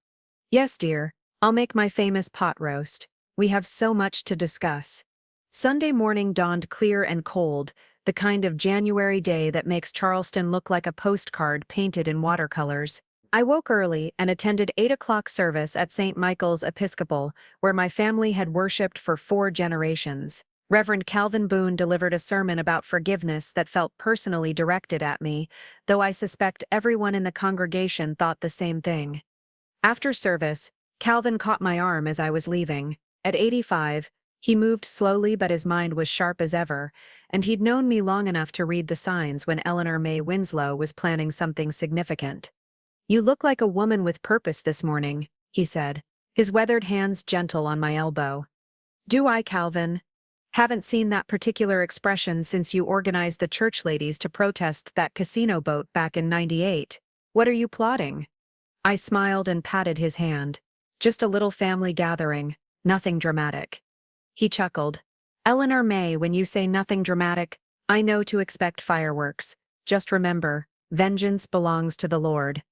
Yes, dear, I'll make my famous pot roast. We have so much to discuss. Sunday morning dawned clear and cold, the kind of January day that makes Charleston look like a postcard painted in watercolors. I woke early and attended 8 o'clock service at St. Michael's Episcopal, where my family had worshipped for 4 generations. Reverend Calvin Boone delivered a sermon about forgiveness that felt personally directed at me, though I suspect everyone in the congregation thought the same thing. After service, Calvin caught my arm as I was leaving. At 85, he moved slowly but his mind was sharp as ever, and he'd known me long enough to read the signs when Eleanor Mae Winslow was planning something significant. You look like a woman with purpose this morning, he said. his weathered hands gentle on my elbow. Do I, Calvin? Haven't seen that particular expression since you organized the church ladies to protest that casino boat back in '98. What are you plotting? I smiled and patted his hand. Just a little family gathering, nothing dramatic. He chuckled. Eleanor Mae, when you say nothing dramatic, I know to expect fireworks. Just remember, vengeance belongs to the Lord.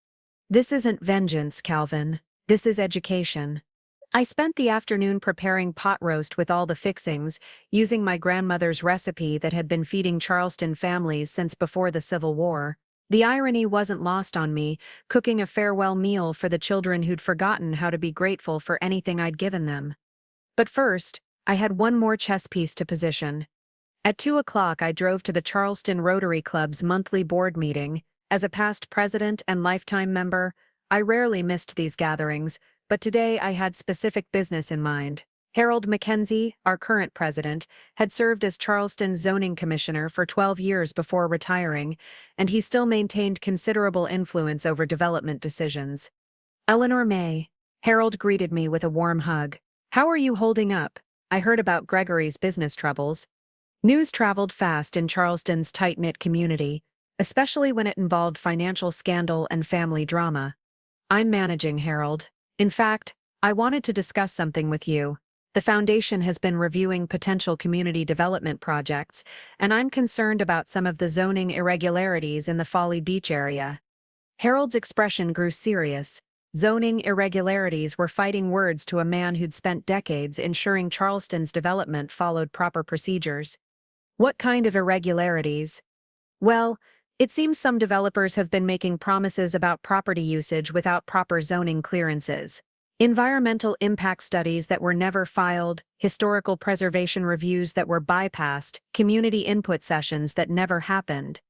This isn't vengeance, Calvin. This is education. I spent the afternoon preparing pot roast with all the fixings, using my grandmother's recipe that had been feeding Charleston families since before the Civil War. The irony wasn't lost on me, cooking a farewell meal for the children who'd forgotten how to be grateful for anything I'd given them. But first, I had one more chess piece to position. At 2 o'clock, I drove to the Charleston Rotary Club's monthly board meeting. As a past president and lifetime member, I rarely missed these gatherings, but today I had specific business in mind. Harold Mackenzie, our current president, had served as Charleston's zoning commissioner for 12 years before retiring, and he still maintained considerable influence over development decisions. Eleanor Mae, Harold greeted me with a warm hug. How are you holding up? I heard about Gregory's business troubles. News traveled fast in Charleston's tight-knit community, especially when it involved financial scandal and family drama. I'm managing, Harold. In fact, I wanted to discuss something with you. The foundation has been reviewing potential community development projects, and I'm concerned about some of the zoning irregularities in the Folly Beach area. Harold's expression grew serious. Zoning irregularities were fighting words to a man who'd spent decades ensuring Charleston's development followed proper procedures. What kind of irregularities? Well, it seems some developers have been making promises about property usage without proper zoning clearances. Environmental impact studies that were never filed, historical preservation reviews that were bypassed, community input sessions that never happened.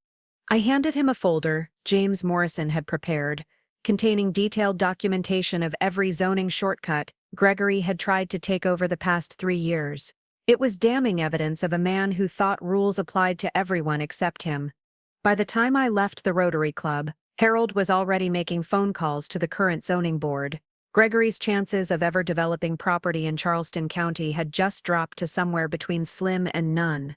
I handed him a folder James Morrison had prepared, containing detailed documentation of every zoning shortcut Gregory had tried to take over the past 3 years. It was damning evidence of a man who thought rules applied to everyone except him. By the time I left the Rotary Club, Harold was already making phone calls to the current zoning board. Gregory's chances of ever developing property in Charleston County had just dropped to somewhere between slim and none.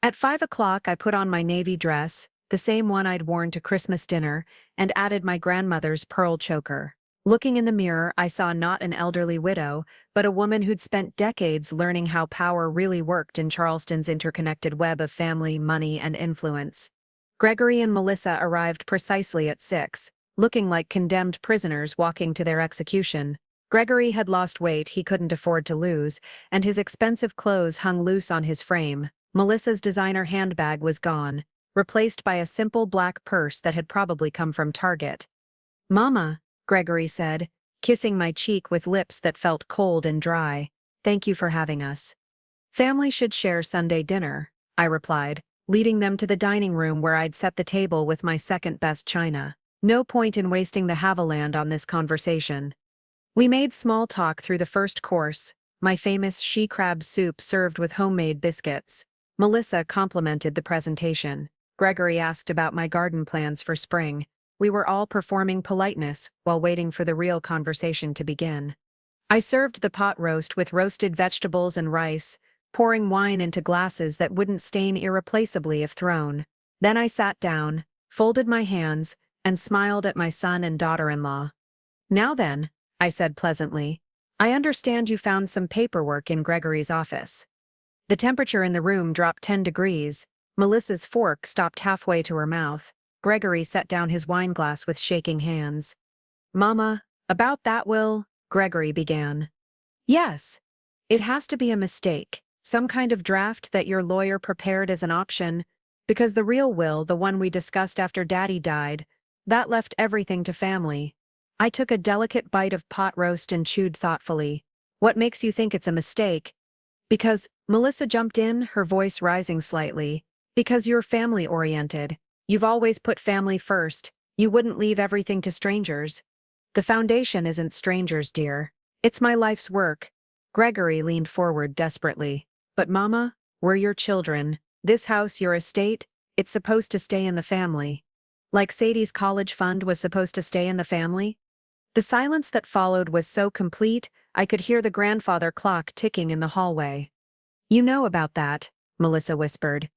At 5 o'clock, I put on my navy dress, the same one I'd worn to Christmas dinner, and added my grandmother's pearl choker. Looking in the mirror, I saw not an elderly widow, but a woman who'd spent decades learning how power really worked in Charleston's interconnected web of family, money, and influence. Gregory and Melissa arrived precisely at 6, looking like condemned prisoners walking to their execution. Gregory had lost weight he couldn't afford to lose, and his expensive clothes hung loose on his frame. Melissa's designer handbag was gone, replaced by a simple black purse that had probably come from Target. "Mama," Gregory said, kissing my cheek with lips that felt cold and dry, "thank you for having us." "Family should share Sunday dinner," I replied, leading them to the dining room where I'd set the table with my second-best china. No point in wasting the Haviland on this conversation. We made small talk through the first course, my famous she-crab soup served with homemade biscuits. Melissa complimented the presentation. Gregory asked about my garden plans for spring. We were all performing politeness while waiting for the real conversation to begin. I served the pot roast with roasted vegetables and rice, pouring wine into glasses that wouldn't stain irreplaceably if thrown. Then I sat down, folded my hands, and smiled at my son and daughter-in-law. "Now then," I said pleasantly, "I understand you found some paperwork in Gregory's office." The temperature in the room dropped 10 degrees. Melissa's fork stopped halfway to her mouth. Gregory set down his wineglass with shaking hands. "Mama, about that will," Gregory began. "Yes. It has to be a mistake, some kind of draft that your lawyer prepared as an option, because the real will, the one we discussed after Daddy died, that left everything to family." I took a delicate bite of pot roast and chewed thoughtfully. "What makes you think it's a mistake?" "Because," Melissa jumped in, her voice rising slightly, "because you're family-oriented. You've always put family first. You wouldn't leave everything to strangers." "The foundation isn't strangers, dear. It's my life's work." Gregory leaned forward desperately. "But Mama, we're your children. This house, your estate, it's supposed to stay in the family. Like Sadie's college fund was supposed to stay in the family?" The silence that followed was so complete, I could hear the grandfather clock ticking in the hallway. "You know about that," Melissa whispered.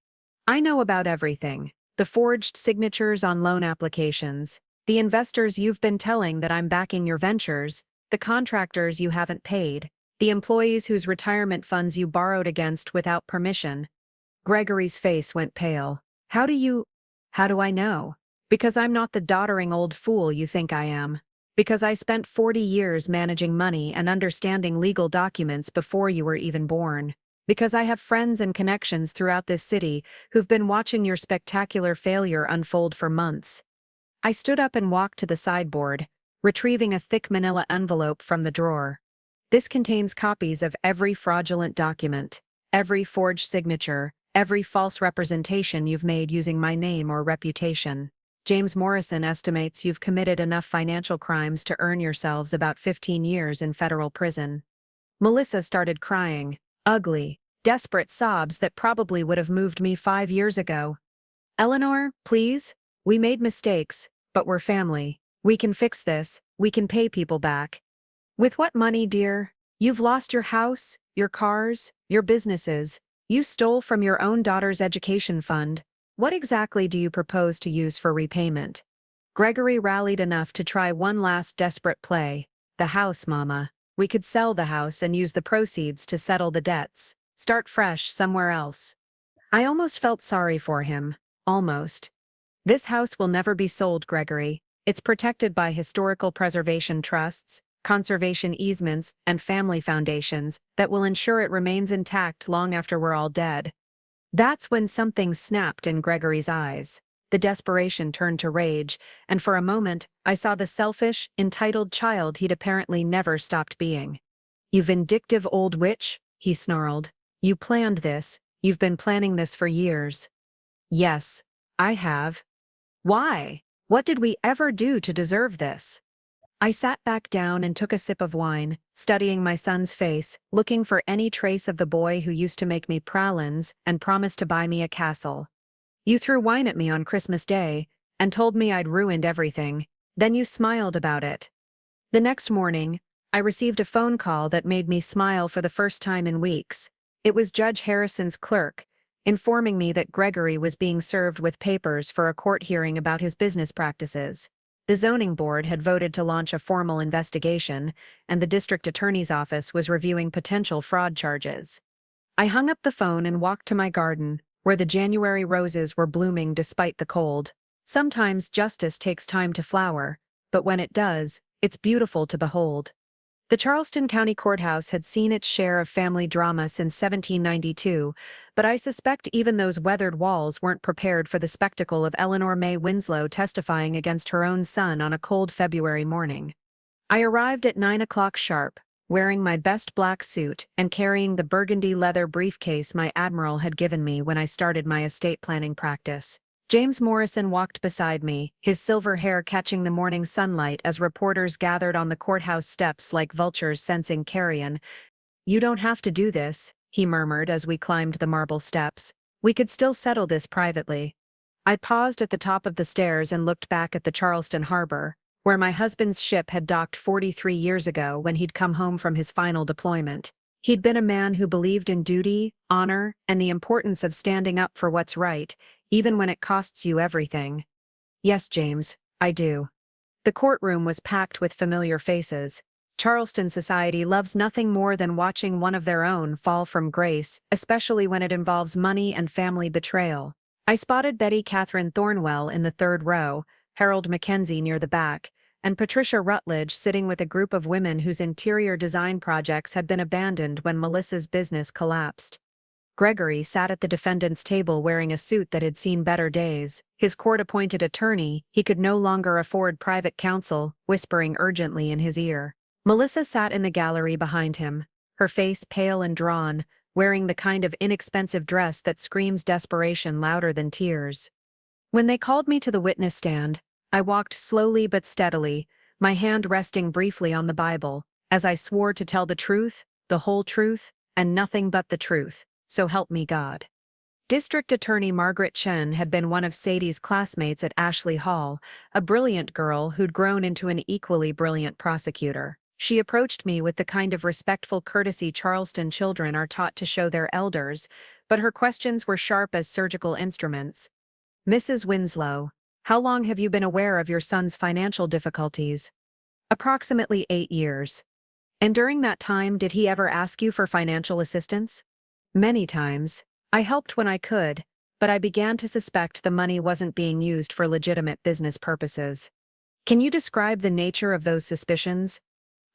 "I know about everything. The forged signatures on loan applications, the investors you've been telling that I'm backing your ventures, the contractors you haven't paid, the employees whose retirement funds you borrowed against without permission." Gregory's face went pale. How do I know? Because I'm not the doddering old fool you think I am. Because I spent 40 years managing money and understanding legal documents before you were even born. Because I have friends and connections throughout this city who've been watching your spectacular failure unfold for months. I stood up and walked to the sideboard, retrieving a thick manila envelope from the drawer. "This contains copies of every fraudulent document, every forged signature, every false representation you've made using my name or reputation. James Morrison estimates you've committed enough financial crimes to earn yourselves about 15 years in federal prison." Melissa started crying, ugly, desperate sobs that probably would have moved me 5 years ago. "Eleanor, please? We made mistakes, but we're family. We can fix this, we can pay people back." "With what money, dear? You've lost your house, your cars, your businesses. You stole from your own daughter's education fund. What exactly do you propose to use for repayment?" Gregory rallied enough to try one last desperate play. "The house, Mama. We could sell the house and use the proceeds to settle the debts. Start fresh somewhere else." I almost felt sorry for him. Almost. "This house will never be sold, Gregory. It's protected by historical preservation trusts, conservation easements, and family foundations that will ensure it remains intact long after we're all dead." That's when something snapped in Gregory's eyes. The desperation turned to rage, and for a moment, I saw the selfish, entitled child he'd apparently never stopped being. "You vindictive old witch," he snarled. "You planned this. You've been planning this for years." "Yes, I have." "Why? What did we ever do to deserve this?" I sat back down and took a sip of wine, studying my son's face, looking for any trace of the boy who used to make me pralines and promised to buy me a castle. "You threw wine at me on Christmas Day and told me I'd ruined everything. Then you smiled about it." The next morning, I received a phone call that made me smile for the first time in weeks. It was Judge Harrison's clerk, informing me that Gregory was being served with papers for a court hearing about his business practices. The zoning board had voted to launch a formal investigation, and the district attorney's office was reviewing potential fraud charges. I hung up the phone and walked to my garden, where the January roses were blooming despite the cold. Sometimes justice takes time to flower, but when it does, it's beautiful to behold. The Charleston County Courthouse had seen its share of family drama since 1792, but I suspect even those weathered walls weren't prepared for the spectacle of Eleanor Mae Winslow testifying against her own son on a cold February morning. I arrived at 9 o'clock sharp, wearing my best black suit and carrying the burgundy leather briefcase my admiral had given me when I started my estate planning practice. James Morrison walked beside me, his silver hair catching the morning sunlight as reporters gathered on the courthouse steps like vultures sensing carrion. "You don't have to do this," he murmured as we climbed the marble steps. "We could still settle this privately." I paused at the top of the stairs and looked back at the Charleston harbor, where my husband's ship had docked 43 years ago when he'd come home from his final deployment. He'd been a man who believed in duty, honor, and the importance of standing up for what's right, even when it costs you everything. "Yes, James, I do." The courtroom was packed with familiar faces. Charleston society loves nothing more than watching one of their own fall from grace, especially when it involves money and family betrayal. I spotted Betty Catherine Thornwell in the third row, Harold Mackenzie near the back, and Patricia Rutledge sitting with a group of women whose interior design projects had been abandoned when Melissa's business collapsed. Gregory sat at the defendant's table wearing a suit that had seen better days. His court-appointed attorney, he could no longer afford private counsel, whispering urgently in his ear. Melissa sat in the gallery behind him, her face pale and drawn, wearing the kind of inexpensive dress that screams desperation louder than tears. When they called me to the witness stand, I walked slowly but steadily, my hand resting briefly on the Bible, as I swore to tell the truth, the whole truth, and nothing but the truth. So help me God. District Attorney Margaret Chen had been one of Sadie's classmates at Ashley Hall, a brilliant girl who'd grown into an equally brilliant prosecutor. She approached me with the kind of respectful courtesy Charleston children are taught to show their elders, but her questions were sharp as surgical instruments. Mrs. Winslow, how long have you been aware of your son's financial difficulties? Approximately 8 years. And during that time, did he ever ask you for financial assistance? Many times. I helped when I could, but I began to suspect the money wasn't being used for legitimate business purposes. Can you describe the nature of those suspicions?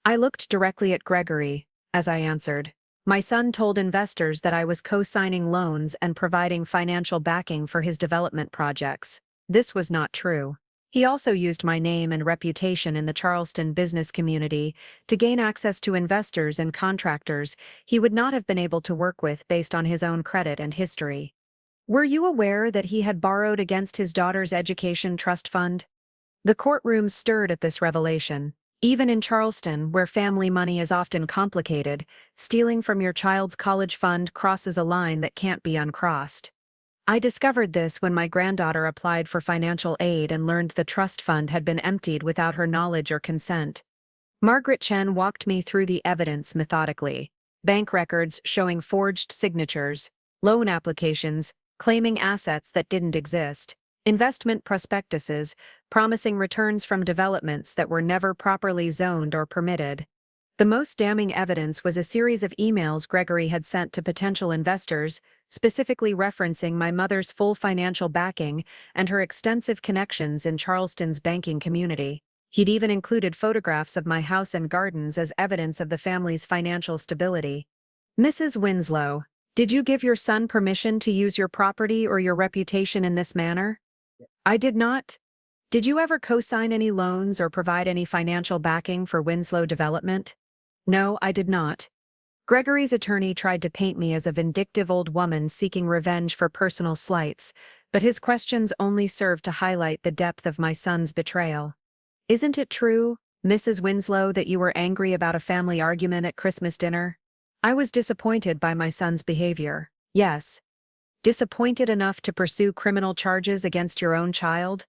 I looked directly at Gregory as I answered. My son told investors that I was co-signing loans and providing financial backing for his development projects. This was not true. He also used my name and reputation in the Charleston business community to gain access to investors and contractors he would not have been able to work with based on his own credit and history. Were you aware that he had borrowed against his daughter's education trust fund? The courtroom stirred at this revelation. Even in Charleston, where family money is often complicated, stealing from your child's college fund crosses a line that can't be uncrossed. I discovered this when my granddaughter applied for financial aid and learned the trust fund had been emptied without her knowledge or consent. Margaret Chen walked me through the evidence methodically. Bank records showing forged signatures, loan applications claiming assets that didn't exist, investment prospectuses promising returns from developments that were never properly zoned or permitted. The most damning evidence was a series of emails Gregory had sent to potential investors, specifically referencing my mother's full financial backing and her extensive connections in Charleston's banking community. He'd even included photographs of my house and gardens as evidence of the family's financial stability. Mrs. Winslow, did you give your son permission to use your property or your reputation in this manner? I did not. Did you ever co-sign any loans or provide any financial backing for Winslow Development? No, I did not. Gregory's attorney tried to paint me as a vindictive old woman seeking revenge for personal slights, but his questions only served to highlight the depth of my son's betrayal. Isn't it true, Mrs. Winslow, that you were angry about a family argument at Christmas dinner? I was disappointed by my son's behavior. Yes. Disappointed enough to pursue criminal charges against your own child?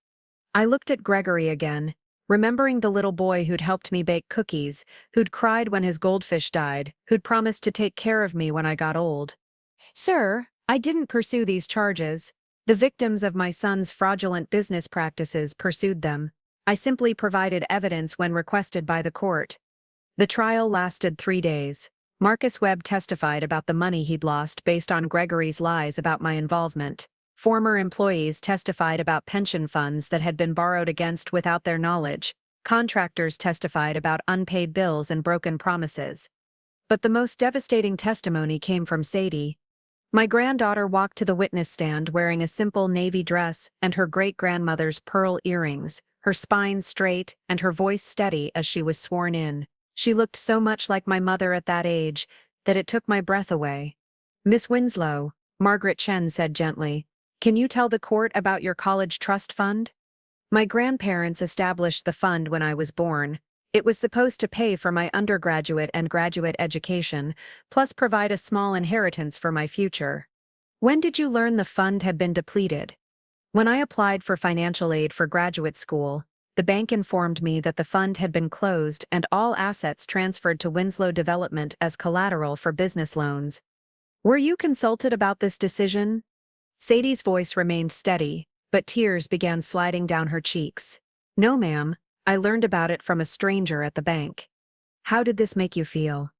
I looked at Gregory again, remembering the little boy who'd helped me bake cookies, who'd cried when his goldfish died, who'd promised to take care of me when I got old. Sir, I didn't pursue these charges. The victims of my son's fraudulent business practices pursued them. I simply provided evidence when requested by the court. The trial lasted 3 days. Marcus Webb testified about the money he'd lost based on Gregory's lies about my involvement. Former employees testified about pension funds that had been borrowed against without their knowledge. Contractors testified about unpaid bills and broken promises. But the most devastating testimony came from Sadie. My granddaughter walked to the witness stand wearing a simple navy dress and her great-grandmother's pearl earrings, her spine straight and her voice steady as she was sworn in. She looked so much like my mother at that age that it took my breath away. Miss Winslow, Margaret Chen said gently, can you tell the court about your college trust fund? My grandparents established the fund when I was born. It was supposed to pay for my undergraduate and graduate education, plus provide a small inheritance for my future. When did you learn the fund had been depleted? When I applied for financial aid for graduate school, the bank informed me that the fund had been closed and all assets transferred to Winslow Development as collateral for business loans. Were you consulted about this decision? Sadie's voice remained steady, but tears began sliding down her cheeks. No, ma'am, I learned about it from a stranger at the bank. How did this make you feel?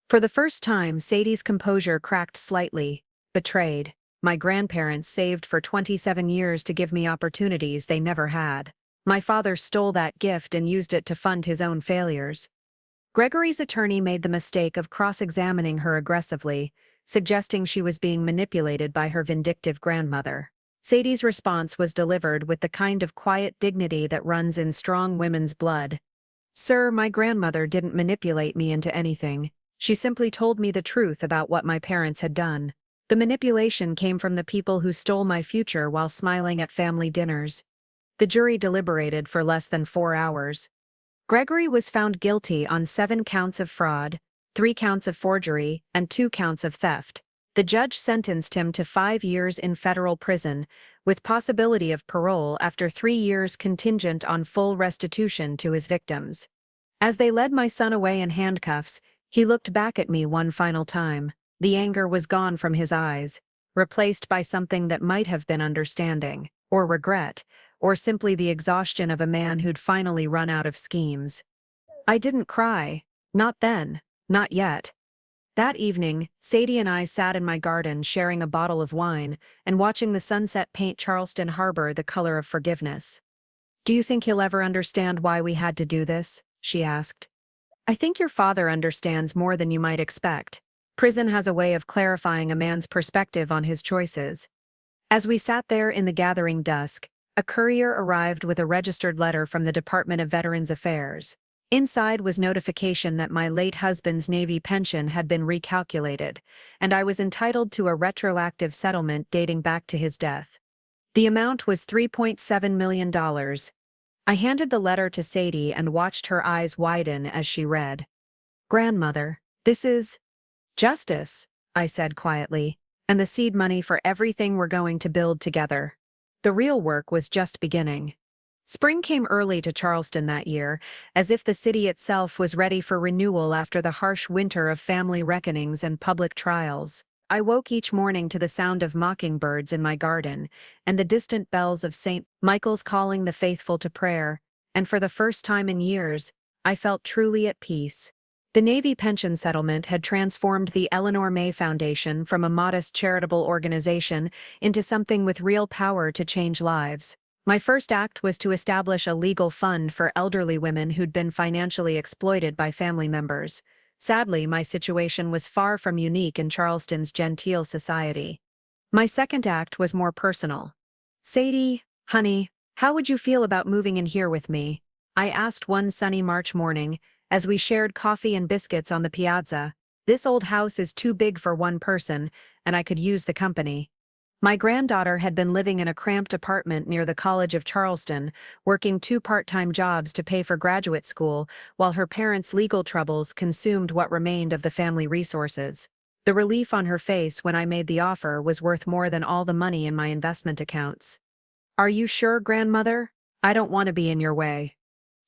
For the first time, Sadie's composure cracked slightly. Betrayed. My grandparents saved for 27 years to give me opportunities they never had. My father stole that gift and used it to fund his own failures. Gregory's attorney made the mistake of cross-examining her aggressively, suggesting she was being manipulated by her vindictive grandmother. Sadie's response was delivered with the kind of quiet dignity that runs in strong women's blood. Sir, my grandmother didn't manipulate me into anything. She simply told me the truth about what my parents had done. The manipulation came from the people who stole my future while smiling at family dinners. The jury deliberated for less than 4 hours. Gregory was found guilty on 7 counts of fraud, 3 counts of forgery, and 2 counts of theft. The judge sentenced him to 5 years in federal prison, with possibility of parole after 3 years contingent on full restitution to his victims. As they led my son away in handcuffs, he looked back at me one final time. The anger was gone from his eyes, replaced by something that might have been understanding, or regret, or simply the exhaustion of a man who'd finally run out of schemes. I didn't cry. Not then. Not yet. That evening, Sadie and I sat in my garden sharing a bottle of wine and watching the sunset paint Charleston Harbor the color of forgiveness. "Do you think he'll ever understand why we had to do this?" she asked. "I think your father understands more than you might expect. Prison has a way of clarifying a man's perspective on his choices." As we sat there in the gathering dusk, a courier arrived with a registered letter from the Department of Veterans Affairs. Inside was notification that my late husband's Navy pension had been recalculated, and I was entitled to a retroactive settlement dating back to his death. The amount was $3.7 million. I handed the letter to Sadie and watched her eyes widen as she read. "Grandmother, this is justice," I said quietly, "and the seed money for everything we're going to build together." The real work was just beginning. Spring came early to Charleston that year, as if the city itself was ready for renewal after the harsh winter of family reckonings and public trials. I woke each morning to the sound of mockingbirds in my garden, and the distant bells of St. Michael's calling the faithful to prayer, and for the first time in years, I felt truly at peace. The Navy pension settlement had transformed the Eleanor Mae Foundation from a modest charitable organization into something with real power to change lives. My first act was to establish a legal fund for elderly women who'd been financially exploited by family members. Sadly, my situation was far from unique in Charleston's genteel society. My second act was more personal. "Sadie, honey, how would you feel about moving in here with me?" I asked one sunny March morning, as we shared coffee and biscuits on the piazza. "This old house is too big for one person, and I could use the company." My granddaughter had been living in a cramped apartment near the College of Charleston, working 2 part-time jobs to pay for graduate school, while her parents' legal troubles consumed what remained of the family resources. The relief on her face when I made the offer was worth more than all the money in my investment accounts. "Are you sure, grandmother? I don't want to be in your way."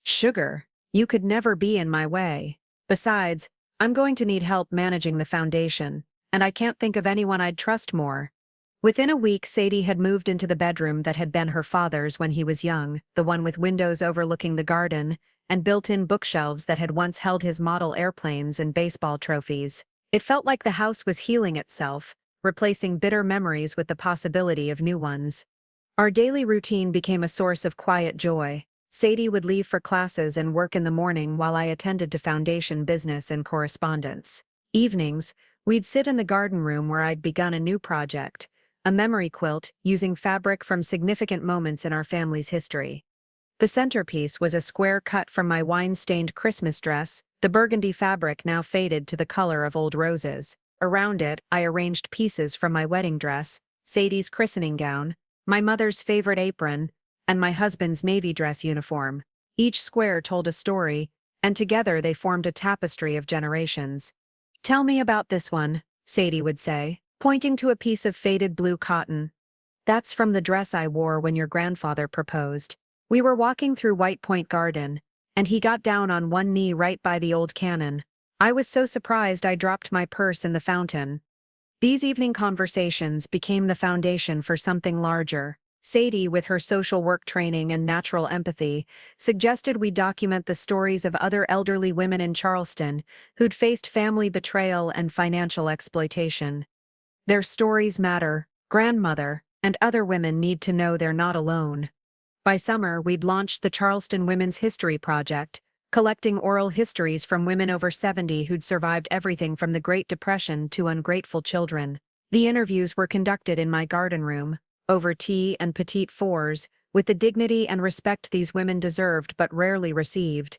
"Sugar, you could never be in my way. Besides, I'm going to need help managing the foundation, and I can't think of anyone I'd trust more." Within a week, Sadie had moved into the bedroom that had been her father's when he was young, the one with windows overlooking the garden, and built-in bookshelves that had once held his model airplanes and baseball trophies. It felt like the house was healing itself, replacing bitter memories with the possibility of new ones. Our daily routine became a source of quiet joy. Sadie would leave for classes and work in the morning while I attended to foundation business and correspondence. Evenings, we'd sit in the garden room where I'd begun a new project, a memory quilt using fabric from significant moments in our family's history. The centerpiece was a square cut from my wine-stained Christmas dress, the burgundy fabric now faded to the color of old roses. Around it, I arranged pieces from my wedding dress, Sadie's christening gown, my mother's favorite apron, and my husband's Navy dress uniform. Each square told a story, and together they formed a tapestry of generations. "Tell me about this one," Sadie would say, pointing to a piece of faded blue cotton. "That's from the dress I wore when your grandfather proposed. We were walking through White Point Garden, and he got down on one knee right by the old cannon. I was so surprised I dropped my purse in the fountain." These evening conversations became the foundation for something larger. Sadie, with her social work training and natural empathy, suggested we document the stories of other elderly women in Charleston who'd faced family betrayal and financial exploitation. "Their stories matter, grandmother, and other women need to know they're not alone." By summer, we'd launched the Charleston Women's History Project, collecting oral histories from women over 70 who'd survived everything from the Great Depression to ungrateful children. The interviews were conducted in my garden room, over tea and petite fours, with the dignity and respect these women deserved but rarely received.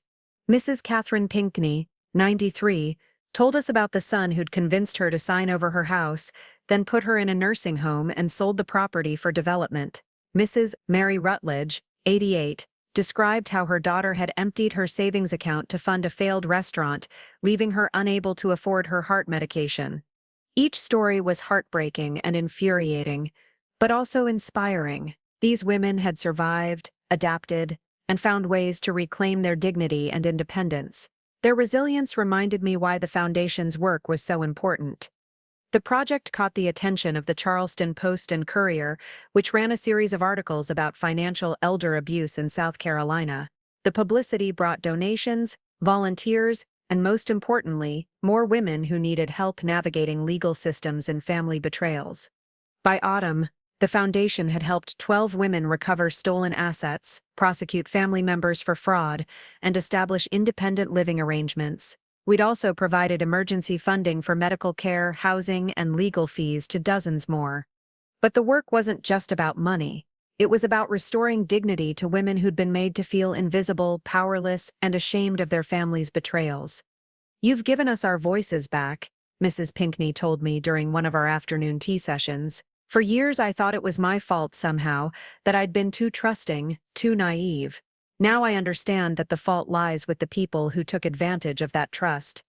Mrs. Catherine Pinkney, 93, told us about the son who'd convinced her to sign over her house, then put her in a nursing home and sold the property for development. Mrs. Mary Rutledge, 88, described how her daughter had emptied her savings account to fund a failed restaurant, leaving her unable to afford her heart medication. Each story was heartbreaking and infuriating, but also inspiring. These women had survived, adapted, and found ways to reclaim their dignity and independence. Their resilience reminded me why the Foundation's work was so important. The project caught the attention of the Charleston Post and Courier, which ran a series of articles about financial elder abuse in South Carolina. The publicity brought donations, volunteers, and most importantly, more women who needed help navigating legal systems and family betrayals. By autumn, the Foundation had helped 12 women recover stolen assets, prosecute family members for fraud, and establish independent living arrangements. We'd also provided emergency funding for medical care, housing, and legal fees to dozens more. But the work wasn't just about money. It was about restoring dignity to women who'd been made to feel invisible, powerless, and ashamed of their families' betrayals. "You've given us our voices back," Mrs. Pinckney told me during one of our afternoon tea sessions. "For years I thought it was my fault somehow, that I'd been too trusting, too naive. Now I understand that the fault lies with the people who took advantage of that trust."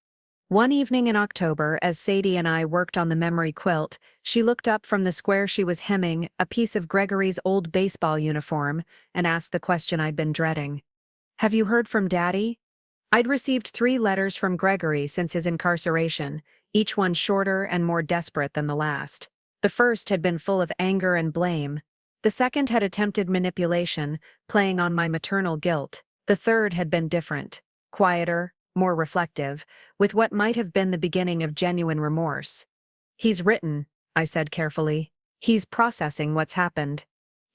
One evening in October, as Sadie and I worked on the memory quilt, she looked up from the square she was hemming, a piece of Gregory's old baseball uniform, and asked the question I'd been dreading. "Have you heard from Daddy?" I'd received 3 letters from Gregory since his incarceration, each one shorter and more desperate than the last. The first had been full of anger and blame. The second had attempted manipulation, playing on my maternal guilt. The third had been different, quieter, more reflective, with what might have been the beginning of genuine remorse. "He's written," I said carefully. "He's processing what's happened.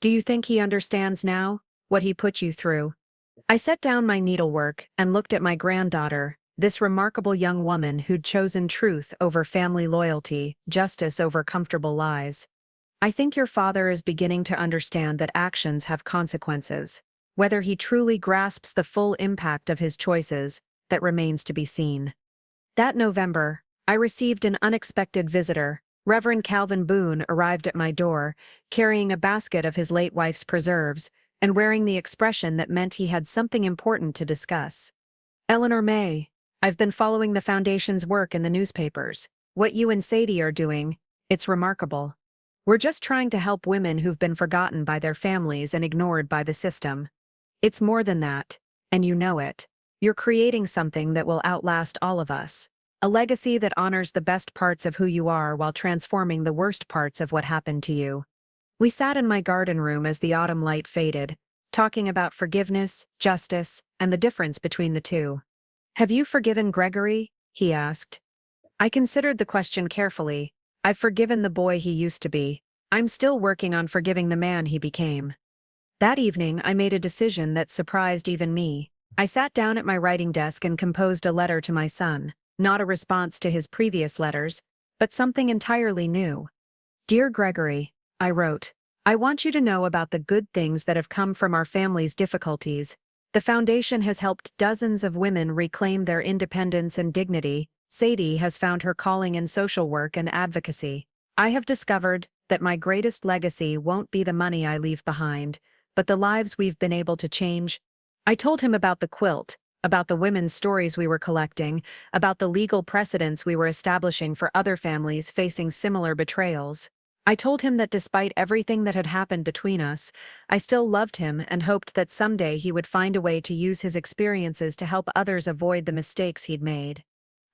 Do you think he understands now, what he put you through?" I set down my needlework and looked at my granddaughter, this remarkable young woman who'd chosen truth over family loyalty, justice over comfortable lies. "I think your father is beginning to understand that actions have consequences. Whether he truly grasps the full impact of his choices, that remains to be seen." That November, I received an unexpected visitor. Reverend Calvin Boone arrived at my door, carrying a basket of his late wife's preserves, and wearing the expression that meant he had something important to discuss. "Eleanor Mae, I've been following the Foundation's work in the newspapers. What you and Sadie are doing, it's remarkable. We're just trying to help women who've been forgotten by their families and ignored by the system. It's more than that, and you know it. You're creating something that will outlast all of us. A legacy that honors the best parts of who you are while transforming the worst parts of what happened to you." We sat in my garden room as the autumn light faded, talking about forgiveness, justice, and the difference between the two. "Have you forgiven Gregory?" he asked. I considered the question carefully. "I've forgiven the boy he used to be. I'm still working on forgiving the man he became." That evening, I made a decision that surprised even me. I sat down at my writing desk and composed a letter to my son, not a response to his previous letters, but something entirely new. "Dear Gregory," I wrote, "I want you to know about the good things that have come from our family's difficulties. The Foundation has helped dozens of women reclaim their independence and dignity. Sadie has found her calling in social work and advocacy. I have discovered that my greatest legacy won't be the money I leave behind, but the lives we've been able to change." I told him about the quilt, about the women's stories we were collecting, about the legal precedents we were establishing for other families facing similar betrayals. I told him that despite everything that had happened between us, I still loved him and hoped that someday he would find a way to use his experiences to help others avoid the mistakes he'd made.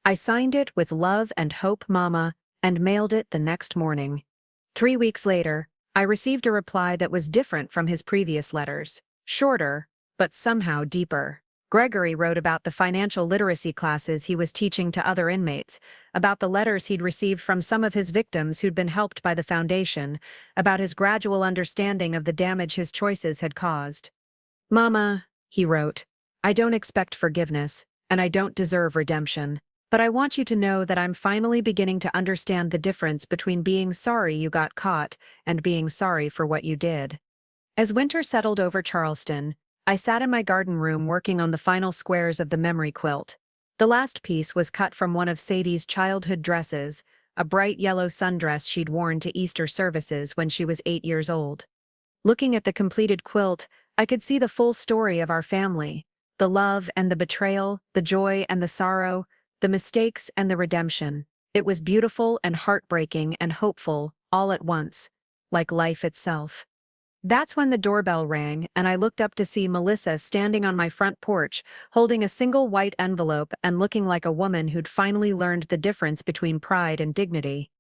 I signed it with "Love and Hope, Mama," and mailed it the next morning. 3 weeks later, I received a reply that was different from his previous letters, shorter, but somehow deeper. Gregory wrote about the financial literacy classes he was teaching to other inmates, about the letters he'd received from some of his victims who'd been helped by the Foundation, about his gradual understanding of the damage his choices had caused. "Mama," he wrote, "I don't expect forgiveness, and I don't deserve redemption, but I want you to know that I'm finally beginning to understand the difference between being sorry you got caught and being sorry for what you did." As winter settled over Charleston, I sat in my garden room working on the final squares of the memory quilt. The last piece was cut from one of Sadie's childhood dresses, a bright yellow sundress she'd worn to Easter services when she was 8 years old. Looking at the completed quilt, I could see the full story of our family, the love and the betrayal, the joy and the sorrow, the mistakes and the redemption. It was beautiful and heartbreaking and hopeful, all at once, like life itself. That's when the doorbell rang, and I looked up to see Melissa standing on my front porch, holding a single white envelope and looking like a woman who'd finally learned the difference between pride and dignity.